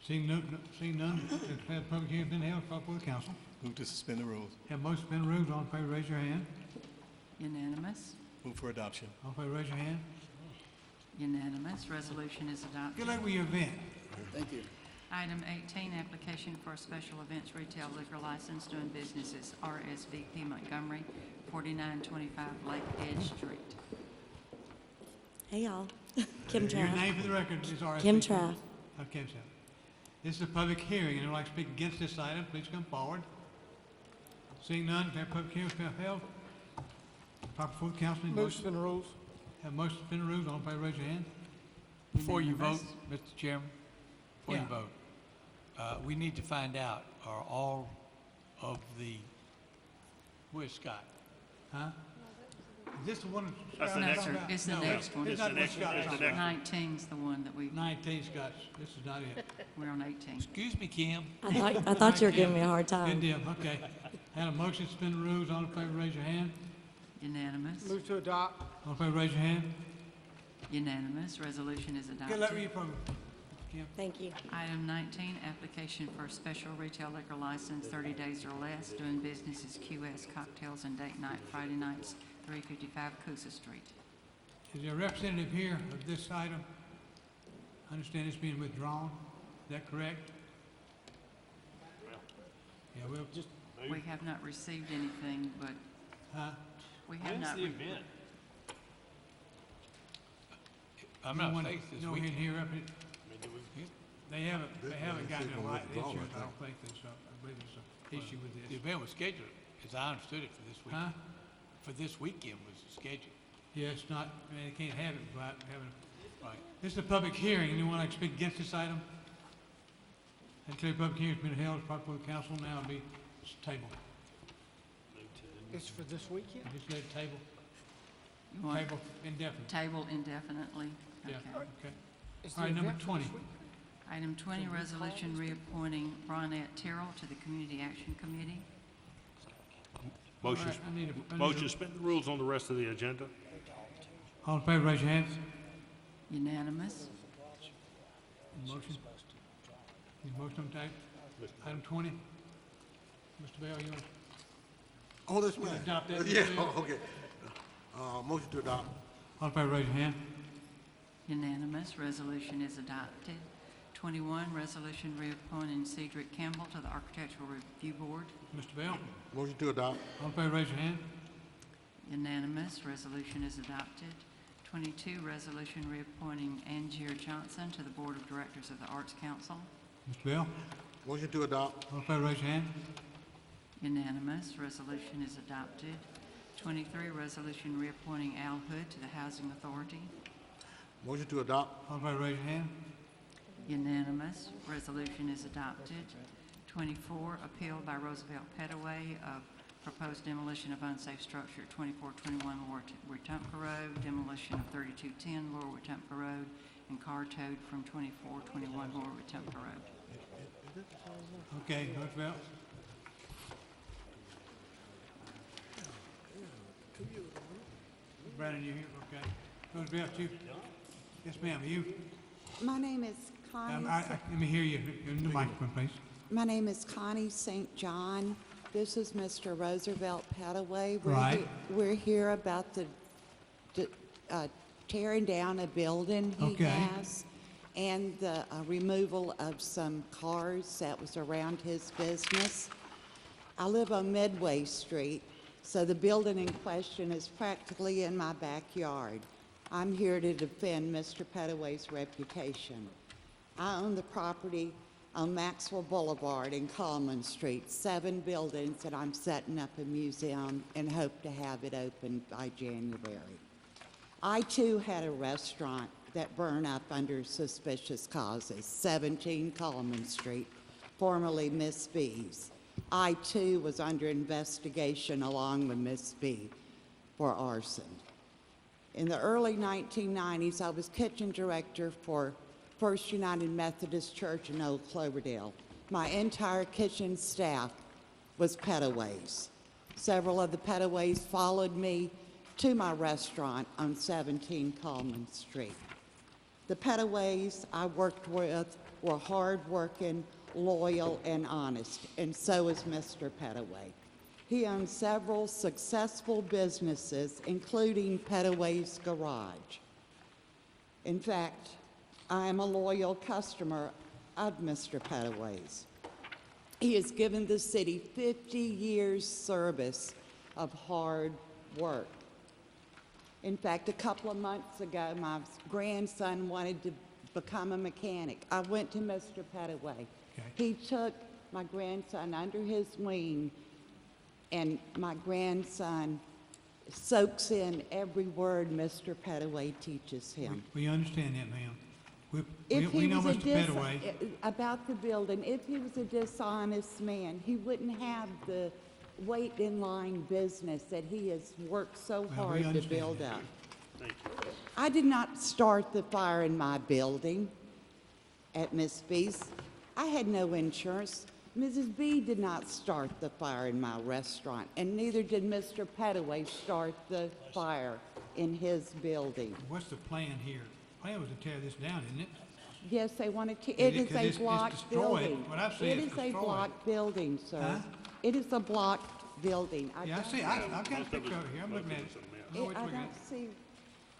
Seeing none, declare the public hearing has been held. Brought before the council. Move to suspend the rules. Have motion to suspend the rules. All in favor, raise your hand. Unanimous. Move for adoption. All in favor, raise your hand. Unanimous. Resolution is adopted. Good luck with your event. Thank you. Item 18, application for a special events retail liquor license doing business as RSVP Montgomery, 4925 Lake Edge Street. Hey, y'all. Kim Your Traff. name for the record is RSVP. Kim Traff. Okay, so this is a public hearing. Anyone like to speak against this item, please come forward. Seeing none, have public hearings been held? Proper food council. Move to suspend the rules. Have a motion to suspend the rules. All in favor, raise your hand. Before you vote, Unanimous. Mr. Chairman, before you Yeah. vote, we need to find out, are all of the, where's Scott? Huh? Is this the one? That's the Scott next talked one. about? It's the No, next one. It's not what Scott it's the talked next about. one. 19's the one that we, 19 Scott's. This is not it. we're on 18. Excuse me, Kim. I thought you were giving me a hard Good time. deal, okay. Had a motion to suspend the rules. All in favor, raise your hand. Unanimous. Move to adopt. All in favor, raise your hand. Unanimous. Resolution is Okay, let me adopted. program. Kim. Thank you. Item 19, application for a special retail liquor license, 30 days or less, doing business as QS Cocktails and Date Night, Friday nights, 355 Coosa Street. Is there a representative here of this item? I understand it's being withdrawn. Is that correct? Yeah, we'll just, We have not received anything, but huh? we have not. I'm not Anyone faced this know weekend. here up it? They haven't gotten This a one right withdrawn, insurance. I I don't think there's I believe there's an issue with The this. event was scheduled, as I understood it, for this Huh? weekend. For this weekend was scheduled. Yeah, it's not, I mean, they can't have it without having, right. This is a public hearing. Anyone like to speak against this item? I declare public hearing's been held. Proper council now will be tabled. It's for this weekend? Just let it table. You want Table indefinitely. Table indefinitely? Yeah, Okay. okay. Is All right, the number event for 20. this week? Item 20, resolution reappointing Ronette Terrell to the Community Action Committee. Motion, All right, I need a- motion to suspend the rules on the rest of the agenda? All in favor, raise your hands. Unanimous. Motion. Need a motion on table? Item 20. Mr. Bell, you want to? Oh, that's You mine. adopt that, Yeah, Mr. Bell? oh, okay. Motion to adopt. All in favor, raise your hand. Unanimous. Resolution is adopted. 21, resolution reappointing Cedric Campbell to the Architectural Review Board. Mr. Bell? Motion to adopt. All in favor, raise your hand. Unanimous. Resolution is adopted. 22, resolution reappointing Angier Johnson to the Board of Directors of the Arts Council. Mr. Bell? Motion to adopt. All in favor, raise your hand. Unanimous. Resolution is adopted. 23, resolution reappointing Al Hood to the Housing Authority. Motion to adopt. All in favor, raise your hand. Unanimous. Resolution is adopted. 24, appealed by Roosevelt Petaway of proposed demolition of unsafe structure at 2421 Lower Wetumpka Road, demolition of 3210 Lower Wetumpka Road, and car towed from 2421 Lower Wetumpka Road. Okay, Mr. Bell? Brandon, you here? Okay. Mr. Bell, you? Yes, ma'am, you? My name is Connie. Let me hear you in the microphone, please. My name is Connie St. John. This is Mr. Roosevelt Petaway. Right. We're here about the tearing down a building he Okay. has and the removal of some cars that was around his business. I live on Midway Street, so the building in question is practically in my backyard. I'm here to defend Mr. Petaway's reputation. I own the property on Maxwell Boulevard in Coleman Street, 7 buildings, and I'm setting up a museum and hope to have it open by January. I too had a restaurant that burned up under suspicious causes, 17 Coleman Street, formerly Miss B's. I too was under investigation along with Miss B for arson. In the early 1990s, I was kitchen director for First United Methodist Church in Old Cloverdale. My entire kitchen staff was Petaways. Several of the Petaways followed me to my restaurant on 17 Coleman Street. The Petaways I worked with were hardworking, loyal, and honest, and so is Mr. Petaway. He owns several successful businesses, including Petaway's Garage. In fact, I am a loyal customer of Mr. Petaway's. He has given the city 50 years' service of hard work. In fact, a couple of months ago, my grandson wanted to become a mechanic. I went to Mr. Pettaway. He took my grandson under his wing, and my grandson soaks in every word Mr. Pettaway teaches him. We understand that, ma'am. If We he know was Mr. Pettaway. about the building, if he was a dishonest man, he wouldn't have the wait in line business that he has worked so Well, we hard to understand build that. up. I did not start the fire in my building at Miss B's. I had no insurance. Mrs. B did not start the fire in my restaurant, and neither did Mr. Pettaway start the fire in his building. What's the plan here? Plan was to tear this down, isn't it? Yes, they wanted to, Is it it- is 'cause a it's block destroyed. building. What I've seen, It it's is a destroyed. block building, sir. Huh? It is a block building. Yeah, I see, I've got a picture of it here, I'm looking at it. I know what I you're looking don't at. see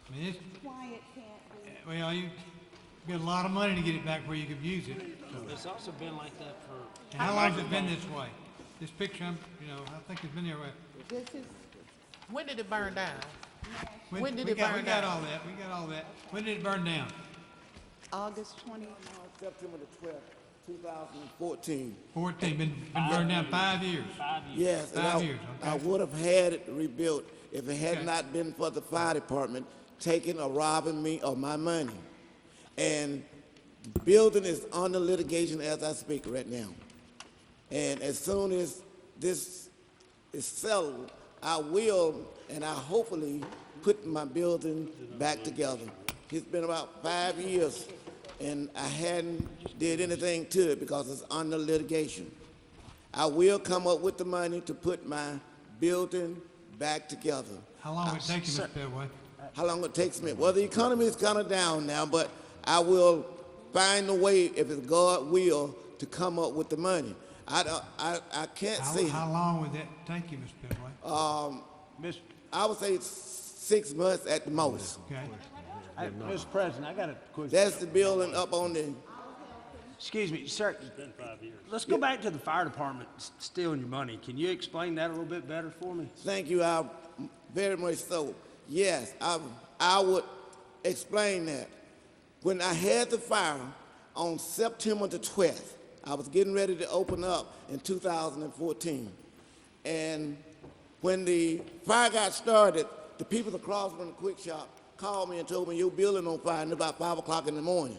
I mean, it's, why it can't be. well, you got a lot of money to get it back where you could use it, so. It's also been like that for. And how long has it been this way? This picture, I think it's been there. This is, When did it burn down? We When did we it got- burn We got down? all that, we got all that. When did it burn down? August 20, September the 12th, 2014. 14, been burned down 5 years. Yes, and 5 years, okay. I would have had it rebuilt if it had Okay. not been for the fire department taking or robbing me of my money. And the building is under litigation as I speak right now. And as soon as this is settled, I will, and I hopefully put my building back together. It's been about 5 years, and I hadn't did anything to it because it's under litigation. I will come up with the money to put my building back together. How long will it take you, Mr. Pettaway? How long it takes me? Well, the economy is kind of down now, but I will find a way, if it's God will, to come up with the money. I can't say. How long would that take you, Mr. Pettaway? I would say 6 months at the most. Okay. Hey, Mr. President, I got a quick. That's the building up on the. Excuse me, sir. Let's go back to the fire department stealing your money. Can you explain that a little bit better for me? Thank you. Very much so. Yes, I would explain that. When I had the fire on September the 12th, I was getting ready to open up in 2014. And when the fire got started, the people across from the quick shop called me and told me your building on fire, and it's about 5 o'clock in the morning.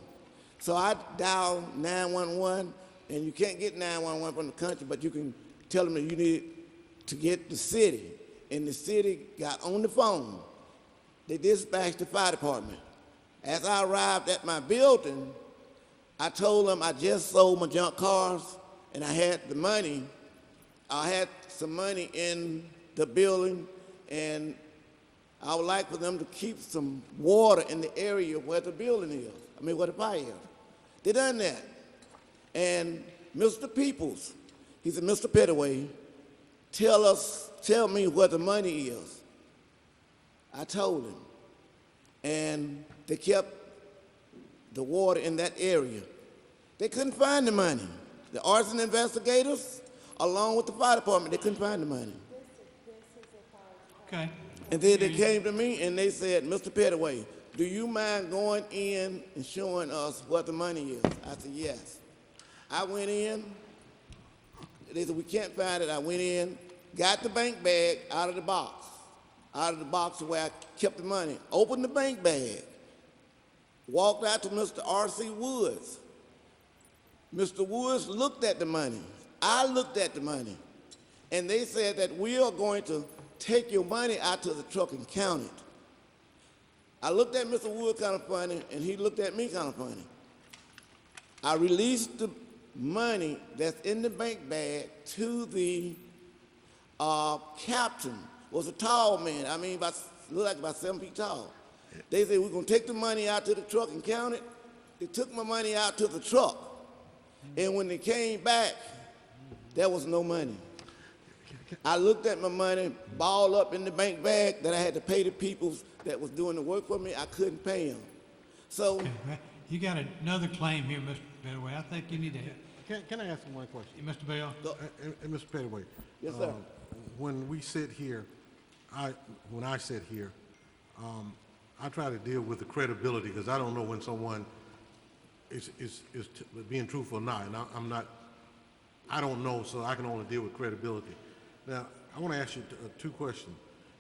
So I dialed 911, and you can't get 911 from the country, but you can tell them that you need to get the city. And the city got on the phone. They dispatched the fire department. As I arrived at my building, I told them I just sold my junk cars, and I had the money. I had some money in the building, and I would like for them to keep some water in the area where the building is. Where the fire is. They done that. And Mr. Peoples, he said, Mr. Pettaway, tell me where the money is. I told him. And they kept the water in that area. They couldn't find the money. The arson investigators, along with the fire department, they couldn't find the money. Okay. And then they came to me and they said, Mr. Pettaway, do you mind going in and showing us what the money is? I said, yes. I went in. They said, we can't find it. I went in, got the bank bag out of the box where I kept the money, opened the bank bag, walked out to Mr. R.C. Woods. Mr. Woods looked at the money. I looked at the money. And they said that we are going to take your money out to the truck and count it. I looked at Mr. Woods kind of funny, and he looked at me kind of funny. I released the money that's in the bank bag to the captain. Was a tall man. Looked like about 7 feet tall. They said, we're going to take the money out to the truck and count it. They took my money out to the truck. And when they came back, there was no money. I looked at my money balled up in the bank bag that I had to pay the people that was doing the work for me. I couldn't pay them. So. Okay, you got another claim here, Mr. Pettaway. I think you need to. Can I ask him one question? Mr. Bell? And Mr. Pettaway. Yes, sir. When we sit here, when I sit here, I try to deal with the credibility, because I don't know when someone is being truthful or not, and I don't know, so I can only deal with credibility. Now, I want to ask you two questions.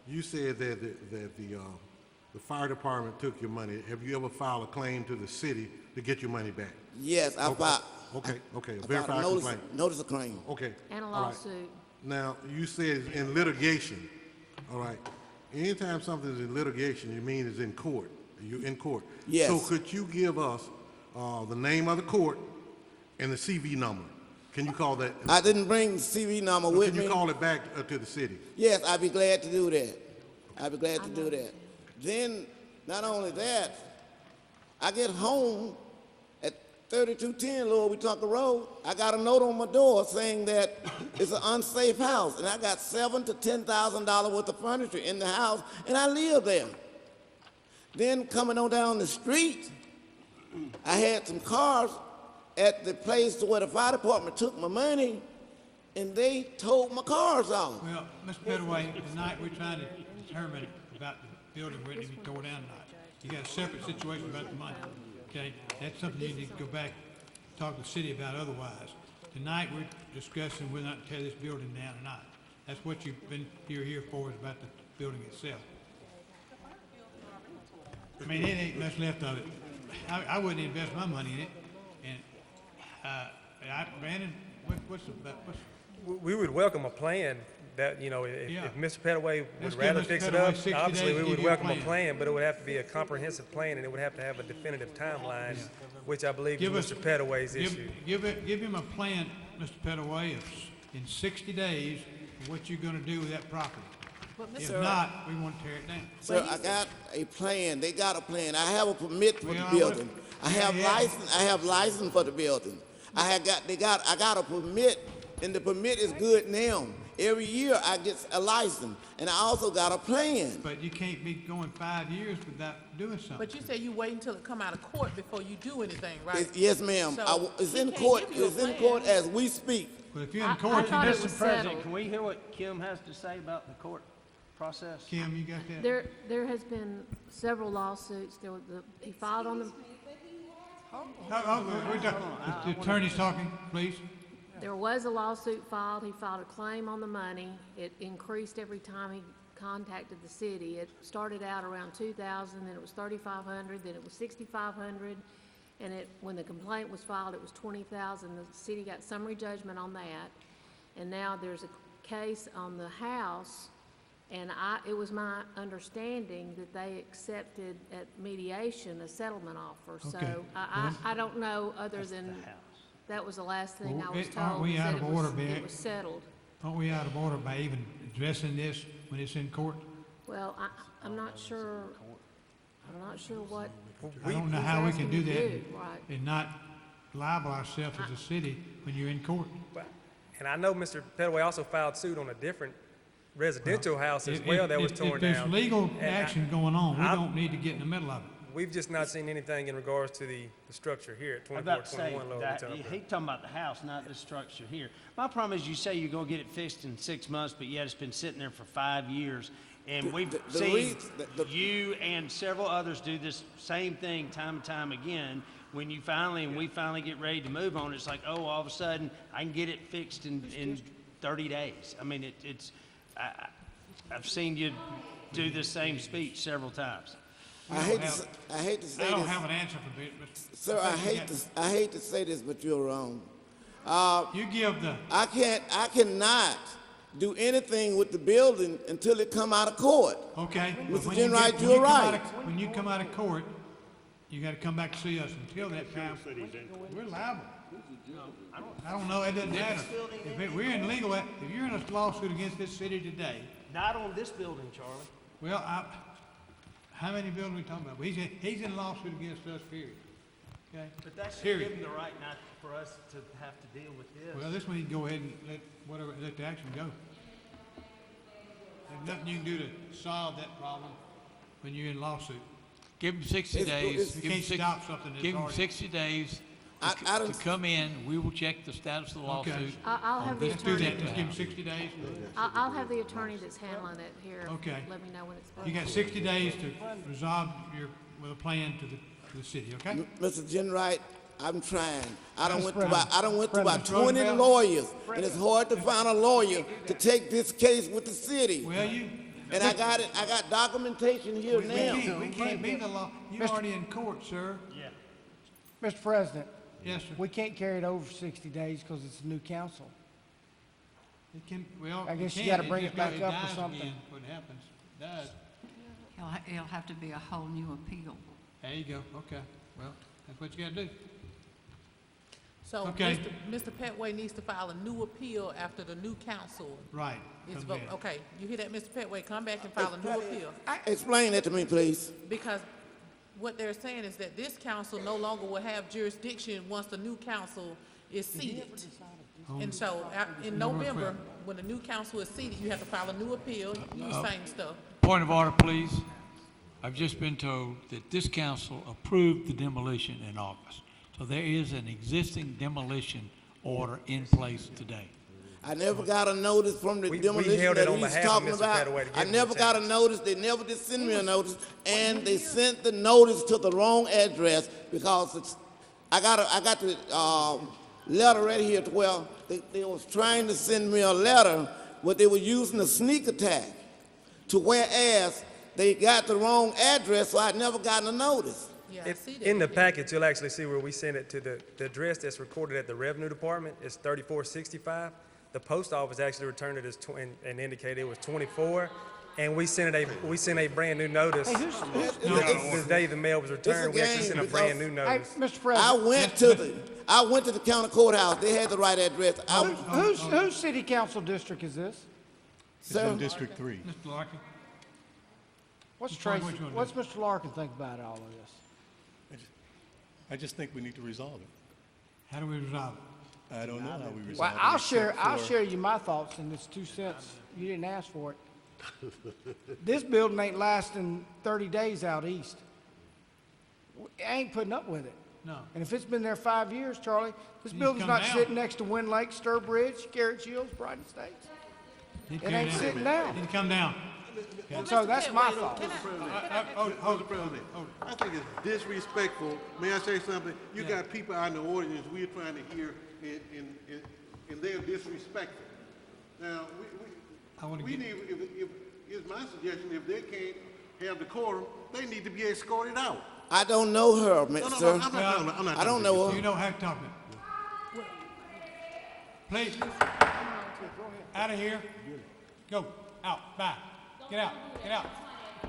You said that the fire department took your money. Have you ever filed a claim to the city to get your money back? Yes, I filed. Okay, I verified filed a complaint. notice of claim. Okay. And a all right. lawsuit. Now, you said in litigation, all right. Anytime something's in litigation, you mean it's in court. You're in court. Yes. So could you give us the name of the court and the CV number? Can you call that? I didn't bring the CV number with me. Can you call it back to the city? Yes, I'd be glad to do that. I'd be glad to do that. Then, not only that, I get home at 3210 Lower Wetumpka Road. I got a note on my door saying that it's an unsafe house, and I got $7,000 to $10,000 worth of furniture in the house, and I live there. Then coming on down the street, I had some cars at the place where the fire department took my money, and they towed my cars off. Well, Mr. Pettaway, tonight we're trying to determine about the building where it needs to be torn down tonight. You got a separate situation about the money, okay? That's something you need to go back, talk to the city about otherwise. Tonight, we're discussing whether or not to tear this building down or not. That's what you're here for, is about the building itself. I mean, it ain't much left of it. I wouldn't invest my money in it, and Brandon, We would welcome a plan that, you know, if Mr. Pettaway would Let's rather give Mr. fix it Pettaway up, 60 obviously days we to would give you a welcome a plan. plan, but it would have to be a comprehensive plan, and it would have to have a definitive timeline, which I believe is Mr. Pettaway's issue. Give him a plan, Mr. Pettaway, in 60 days, of what you're gonna do with that property. If not, we want to tear it down. Sir, I got a plan. They got a plan. I have a permit for the Well, building. I have license for the building. I got a permit, and the permit is good now. Every year I get a license, and I also got a plan. But you can't be going 5 years without doing something. But you say you wait until it come out of court before you do anything, right? Yes, ma'am. So It's he in can't court. give you a It's in plan. court as we speak. But if you're in court, thought it Mr. was President, settled. can we hear what Kim has to say about the court process? Kim, you got that? There has been several lawsuits. He filed on the, The attorney's talking, please. there was a lawsuit filed. He filed a claim on the money. It increased every time he contacted the city. It started out around $2,000, then it was $3,500, then it was $6,500. And when the complaint was filed, it was $20,000. The city got summary judgment on that. And now there's a case on the house, and it was my understanding that they accepted at mediation a settlement offer. Okay. So I don't know, other than, that was the last thing I was Aren't told, we is out that of order, it was settled. Aren't we out of order by even addressing this when it's in court? Well, I'm not sure what. I don't know how we can do that Right. and not liable ourselves as a city when you're in court. And I know Mr. Pettaway also filed suit on a different residential house as If- well that was if torn there's down. legal And action going on, we don't need to get in the middle of it. We've just not seen anything in regards to the structure here at I'm about to say, 2421 Lower that, Wetumpka. he talking about the house, not the structure here. My problem is you say you're gonna get it fixed in 6 months, but yet it's been sitting there for 5 years. And we've seen you and several others do this same thing time and time again. When we finally get ready to move on, it's like, oh, all of a sudden, I can get it fixed in 30 days. I mean, I've seen you do the same speech several times. I hate to say this. I don't have an answer for this, but. Sir, I hate to say this, but you're wrong. You give the. I cannot do anything with the building until it come out of court. Okay. Mr. Jenright, you're right. When you come out of court, you gotta come back to see us. Until that time, we're liable. I don't know, it doesn't matter. If we're in legal, if you're in a lawsuit against this city today. Not on this building, Charlie. Well, how many buildings are we talking about? Well, he's in a lawsuit against us, period. Okay? But that should Period. give him the right not for us to have to deal with this. Well, this one, you can go ahead and let the action go. There's nothing you can do to solve that problem when you're in lawsuit. Give him 60 days. You can't stop something that's Give him already. 60 days don't. to come in, we will check the status of the Okay. lawsuit. I'll have the Let's do attorney, that, let's give them 60 days. I'll have the attorney that's handling it here. Okay. Let me know when it's. You got 60 days to resolve with a plan to the city, okay? Mr. Jenright, I'm trying. I done Mr. went through about President. 20 lawyers, and it's hard to find a lawyer to take this case with the city. Well, you, And I got documentation here now. we can't be the law. You're already in court, sir. Yeah. Mr. President, Yes, sir. we can't carry it over for 60 days because it's a new council. It can, well, I guess you can. gotta bring it back it up or dies something. again when it happens. It does. It'll have to be a whole new appeal. There you go, okay. Well, that's what you gotta do. So Okay. Mr. Petway needs to file a new appeal after the new council Right. is comes vote. in. Okay, you hear that, Mr. Petway? Come back and file a new appeal. Explain that to me, please. Because what they're saying is that this council no longer will have jurisdiction once the new council is seated. And so, in November, when the new council is seated, you have to file a new appeal, same stuff. Point of order, please. I've just been told that this council approved the demolition in August. So there is an existing demolition order in place today. I never got a notice from the We demolition held it that on he's behalf of talking Mr. about. Petaway to give I him never the got a notice. They never did send me a notice, and they sent the notice to the wrong address because I got the letter right here. Well, they was trying to send me a letter, but they were using a sneak attack. To whereas they got the wrong address, so I'd never gotten a notice. Yeah, I see that. In the package, you'll actually see where we sent it to the address that's recorded at the Revenue Department. It's 3465. The post office actually returned it as and indicated it was 24. And we sent a brand new notice. Hey, who's The day the mail was returned, we actually sent a brand new Hey, notice. Mr. President. I went to the county courthouse. They had the right address. Whose city council district is this? It's in District 3. Mr. Larkin? What's Which one Tracy, you wanna what's do? Mr. Larkin think about all of this? I just think we need to resolve it. How do we resolve it? I don't know how we resolve Well, it. I'll except share you my thoughts, and it's 2 cents. You didn't ask for it. This building ain't lasting 30 days out east. I ain't putting up with it. No. And if it's been there 5 years, Charlie, this Needs to building's come not down. sitting next to Wind Lake, Sturbridge, Garrett Shields, Brighton Estates. Need to It carry ain't down. sitting down. Need to come down. So that's my thought. Mr. President, I think it's disrespectful. May I say something? You got people out in the audience we're trying to hear, and they're disrespectful. Now, we need, if it's my suggestion, if they can't have the quorum, they need to be escorted out. I don't know her, No, sir. I'm not I don't know her. You know how to talk to them. Please. Out of here. Go. Out. Bye. Get out. Get out.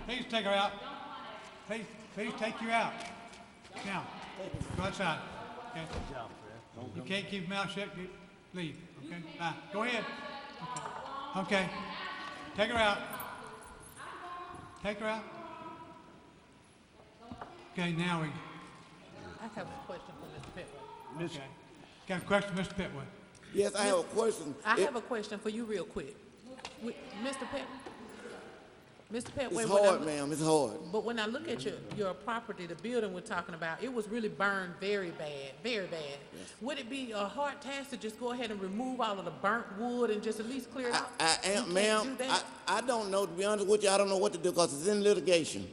Please take her out. Please take you out. Now, go outside. Okay? You can't keep your mouth shut. Leave. Okay? Bye. Go ahead. Okay. Take her out. Take her out. Okay, now we. I have a question for Mr. Petway. Okay. Got a question, Mr. Petway? Yes, I have a question. I have a question for you real quick. Mr. Petway, It's hard, ma'am. It's hard. but when I look at your property, the building we're talking about, it was really burned very bad, very bad. Yes. Would it be a hard task to just go ahead and remove all of the burnt wood and just at least clear it out? Ma'am, I don't know, to be honest with you, I don't know what to do because it's in litigation.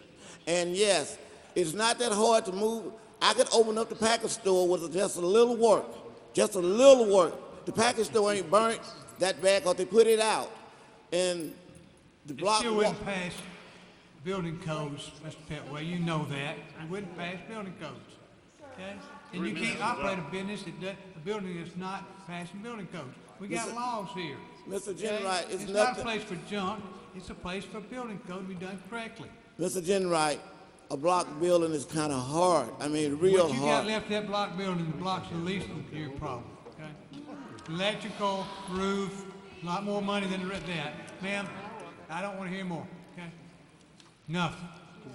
And yes, it's not that hard to move. I could open up the package store with just a little work, just a little work. The package store ain't burnt that bad because they put it out. And the It block. still wouldn't pass building codes, Mr. Petway, you know that. It wouldn't pass building codes, okay? And you can't operate a business, a building that's not passing building codes. We got Mr. laws here. Mr. okay? Jenright, it's It's not a nothing. place for junk, it's a place for building code to be done correctly. Mr. Jenright, a block building is kind of hard. I mean, real What you got hard. left that block building, the block's the least of your problem, okay? Electrical, roof, a lot more money than that. Ma'am, I don't want to hear more, okay? Enough.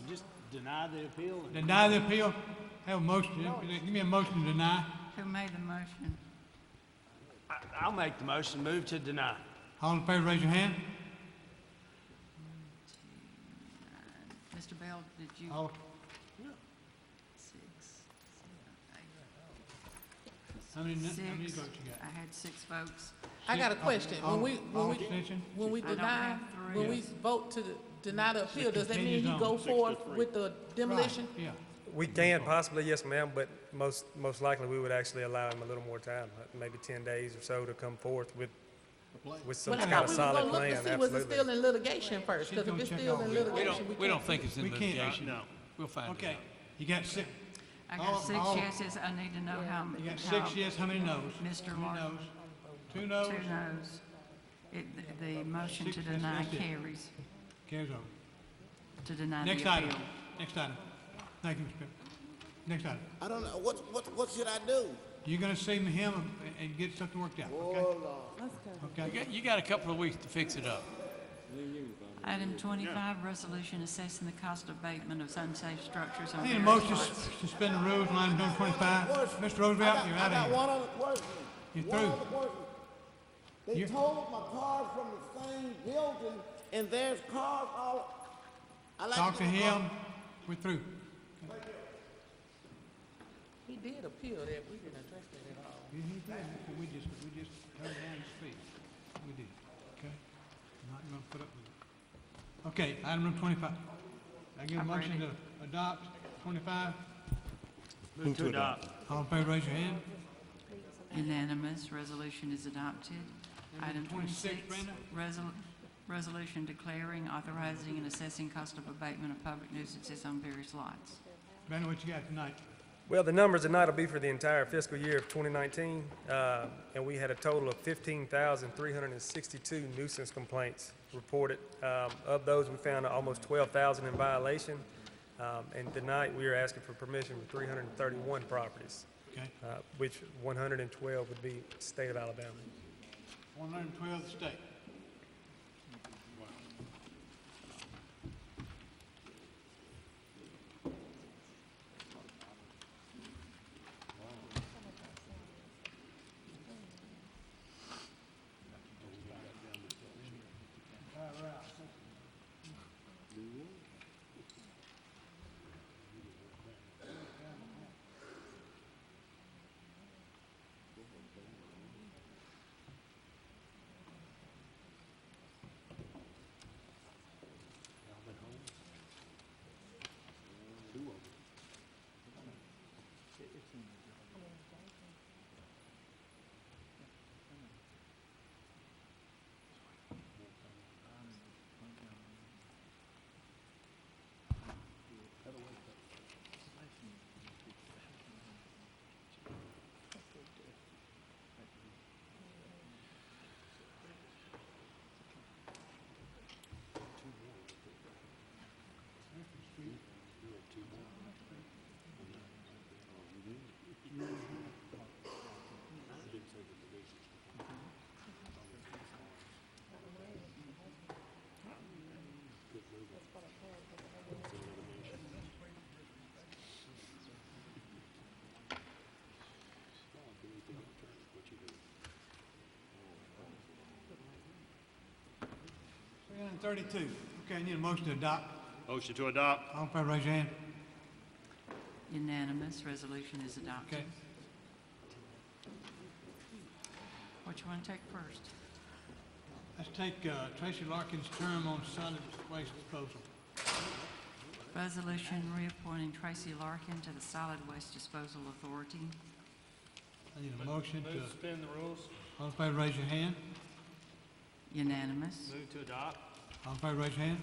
Just deny the appeal. Deny the appeal? Have a motion, give me a motion to deny. Who made the motion? I'll make the motion, move to deny. All in favor, raise your hand. Mr. Bell, did you? All, 6, 7, 8. How many votes Six. you got? I had 6 votes. I got a question. All abstention? When we I don't deny, have three. when we vote to deny the appeal, does that mean continues he go on. forth with the demolition? Yeah. We can possibly, yes, ma'am, but most likely we would actually allow him a little more time, maybe 10 days or so to come forth with some But I kind thought of we were solid gonna look plan, to see, was it absolutely. still in litigation first? Because if it's still in litigation, We don't think it's in We can't- litigation. No. We'll find it Okay, out. you got 6. I got 6 yeses. I need to know how. You got 6 yes, how many noes? Mr. How many Martin. noes? 2 noes? 2 noes. The motion to 6 deny that's it. carries, Carries over. to deny the Next appeal. item. Next item. Thank you, Mr. Pepper. Next item. I don't know, what should I do? You're gonna see him and get something worked out, okay? Okay? You got a couple of weeks to fix it up. Item 25, resolution assessing the cost abatement of unsafe structures on I need a various motion to lots. suspend the rules on item number 25. Mr. Roosevelt, you're out I got of here. one other question. You're One through. other question. They towed my cars from the same building, and there's cars all. I like Talk to get my car- him. We're through. he did appeal that, we didn't address that at all. Yeah, he did. We just turned down his feet. We did, okay? I'm not gonna put up with it. Okay, item number 25. I give a I'm motion ready. to adopt 25. Move to adopt. All in favor, raise your hand. Unanimous, resolution is adopted. Item 26, 26, Brenda. resolution declaring, authorizing, and assessing cost of abatement of public nuisances on various lots. Brandon, what you got tonight? Well, the numbers tonight will be for the entire fiscal year of 2019, and we had a total of 15,362 nuisance complaints reported. Of those, we found almost 12,000 in violation, and tonight we are asking for permission for 331 properties, Okay, which 112 would be state of Alabama. 112 the state. Item 32. Okay, I need a motion to adopt. Motion to adopt. All in favor, raise your hand. Unanimous, resolution is adopted. Okay. What you want to take first? Let's take Tracy Larkin's term on solid waste disposal. Resolution reappointing Tracy Larkin to the Solid Waste Disposal Authority. I need a motion to, Suspend the rules. all in favor, raise your hand. Unanimous. Move to adopt. All in favor, raise your hand.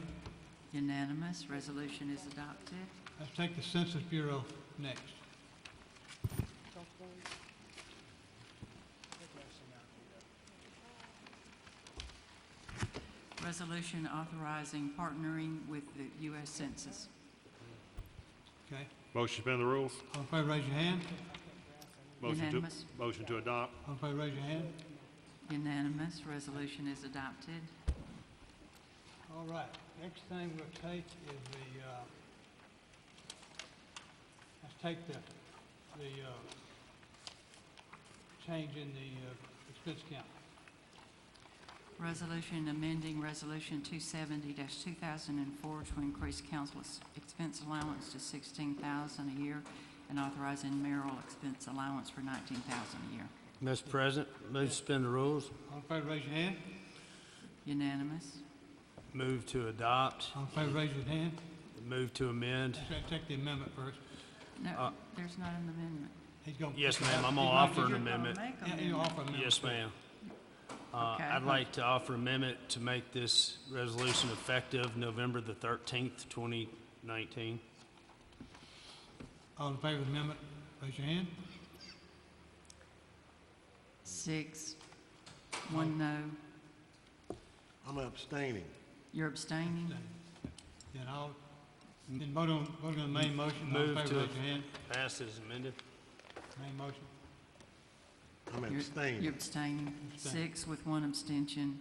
Unanimous, resolution is adopted. Let's take the Census Bureau next. Resolution authorizing partnering with the U.S. Census. Okay. Motion to suspend the rules. All in favor, raise your hand. Unanimous. Motion to adopt. All in favor, raise your hand. Unanimous, resolution is adopted. All right, next thing we'll take is let's take the change in the expense account. Resolution amending Resolution 270-2004 to increase council expense allowance to $16,000 a year and authorizing mayoral expense allowance for $19,000 a year. Mr. President, move to suspend the rules. All in favor, raise your hand. Unanimous. Move to adopt. All in favor, raise your hand. Move to amend. Let's take the amendment first. No, there's not an amendment. He's gonna. Yes, ma'am, I'm he's gonna offer an you're amendment. Yeah, you'll offer an amendment. Yes, ma'am. Okay. I'd like to offer amendment to make this resolution effective November the 13th, 2019. All in favor of the amendment, raise your hand. 6, 1 no. I'm abstaining. You're abstaining? Then then vote on the main motion. All in Move favor, to raise your hand. pass as amended. Main motion. I'm You're abstaining. abstaining. Abstain. 6 with 1 abstention.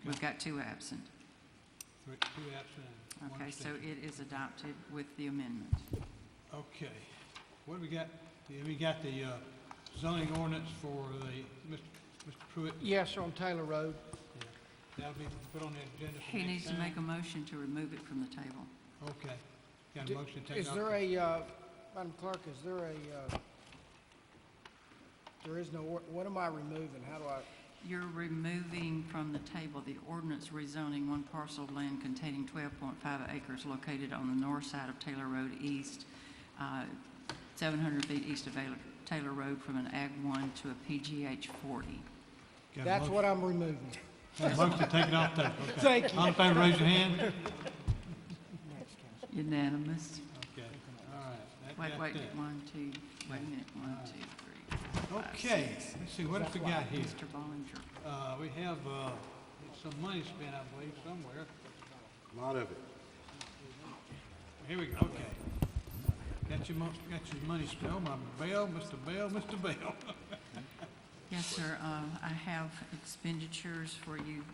Okay. We've got 2 absent. Two absent. One Okay, so abstention. it is adopted with the amendment. Okay. What do we got? Yeah, we got the zoning ordinance for the, Mr. Pruitt. Yes, sir, on Taylor Road. That'll be put on the agenda for He next needs to time. make a motion to remove it from the table. Okay. Got a motion to take Is off. there Madam Clerk, is there there is no, what am I removing? How do I? You're removing from the table the ordinance rezoning one parcel of land containing 12.5 acres located on the north side of Taylor Road East, 700 feet east of Taylor Road from an Ag 1 to a PGH 40. Got a That's motion- what I'm removing. got a motion to take it off the table. Okay. Thank you. All in favor, raise your hand. Unanimous. Okay. All right. That Wait, got wait, that. 1, 2, wait a minute, 1, 2, 3, 4, 5, Okay, 6. let's see, what else we got here? Mr. Bollinger. We have some money spent, I believe, somewhere. A lot of it. Here we go, okay. Got your money spent. Oh, my Bell, Mr. Bell, Mr. Bell. Yes, sir. I have expenditures for you.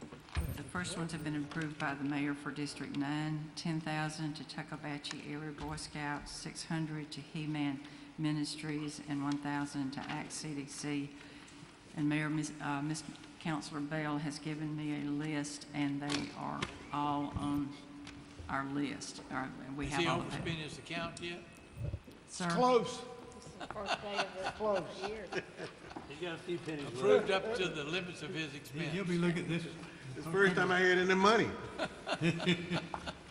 The first ones have been approved by the mayor for District 9, $10,000 to Tuckabatchee Area Boy Scouts, $600 to He-Man Ministries, and $1,000 to ACT CDC. And Mayor, Ms. Councilor Bell has given me a list, and they are all on our list. We Is have he all of it. overspending his account yet? Sir? Close. First day of the close. He's got a few pennies Approved up to the limits of his expense. He'll be looking at this. It's the first time I heard any money.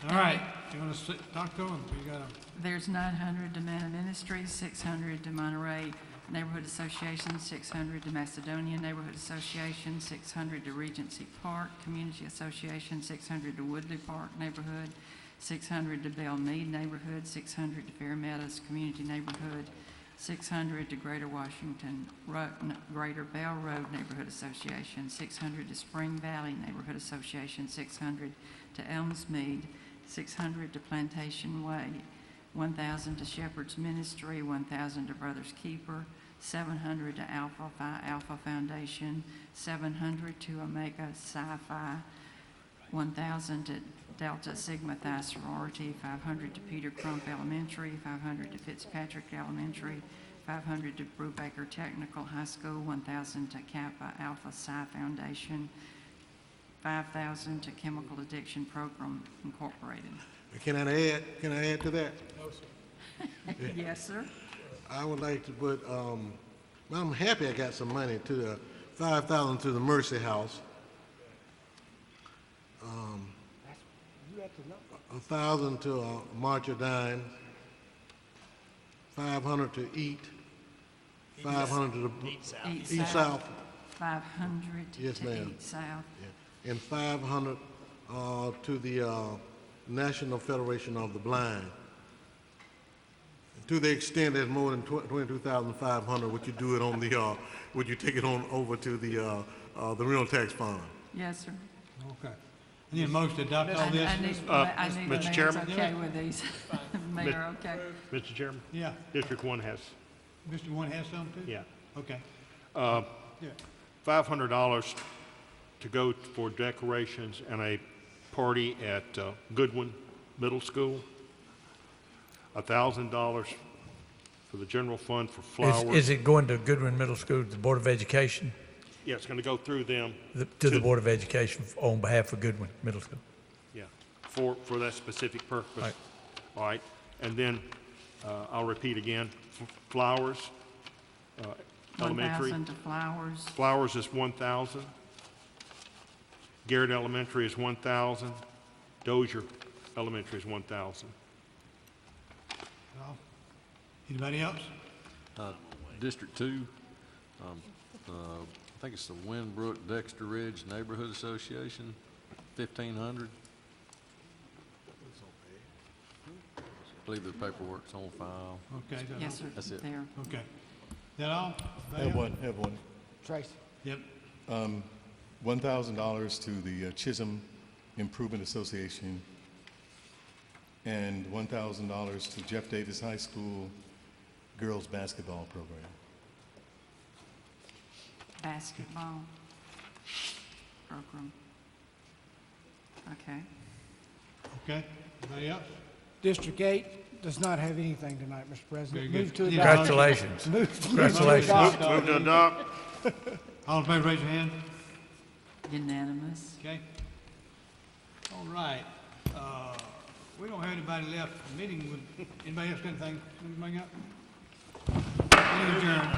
All right, you want to talk to him? We got him. There's $900 to Manna Ministries, $600 to Monterey Neighborhood Association, $600 to Macedonia Neighborhood Association, $600 to Regency Park Community Association, $600 to Woodley Park Neighborhood, $600 to Bell Mead Neighborhood, $600 to Fair Meadows Community Neighborhood, $600 to Greater Washington, Greater Bell Road Neighborhood Association, $600 to Spring Valley Neighborhood Association, $600 to Elms Mead, $600 to Plantation Way, $1,000 to Shepherd's Ministry, $1,000 to Brothers Keeper, $700 to Alpha Phi Alpha Foundation, $700 to Omega Psi-Phi, $1,000 to Delta Sigma Phi Sorority, $500 to Peter Crump Elementary, $500 to Fitzpatrick Elementary, $500 to Brubaker Technical High School, $1,000 to Kappa Alpha Psi Foundation, $5,000 to Chemical Addiction Program Incorporated. Can I add to that? No, sir. Yes, sir. I would like to put, I'm happy I got some money to the $5,000 to the Mercy House. $1,000 to March of Dimes, $500 to Eat, $500 to the Eat South. $500 Yes, to ma'am. Eat South. And $500 to the National Federation of the Blind. To the extent there's more than 22,500, would you do it on the, would you take it on over to the rental tax fund? Yes, sir. Okay. I need a motion to adopt all this. I need the Mr. mayor's Chairman? okay with these. Mayor, okay. Mr. Chairman? Yeah. District 1 has, Mr. One has something too? yeah. Okay. Yeah. $500 to go for decorations and a party at Goodwin Middle School. $1,000 for the general fund for flowers. Is it going to Goodwin Middle School, the Board of Education? Yeah, it's going to go through them. To the Board of Education on behalf of Goodwin Middle School? Yeah, for that specific purpose. Right. All right, and then I'll repeat again, Flowers Elementary. 1,000 to Flowers. Flowers is 1,000. Garrett Elementary is 1,000. Dozier Elementary is 1,000. Anybody else? District 2, I think it's the Winbrook Dexter Ridge Neighborhood Association, 1,500. I believe the paperwork's on file. Okay. Yes, sir. That's it. There. Okay. Is that all? Have one. Tracy. Yep. $1,000 to the Chisholm Improvement Association and $1,000 to Jeff Davis High School girls basketball program. Basketball program. Okay. Okay. Anybody else? District 8 does not have anything tonight, Mr. President. Very Move good. to adopt. Congratulations. Congratulations. Move to adopt. All in favor, raise your hand. Unanimous. Okay. All right. We don't have anybody left meeting with, anybody else got anything to bring up? Meeting adjourned.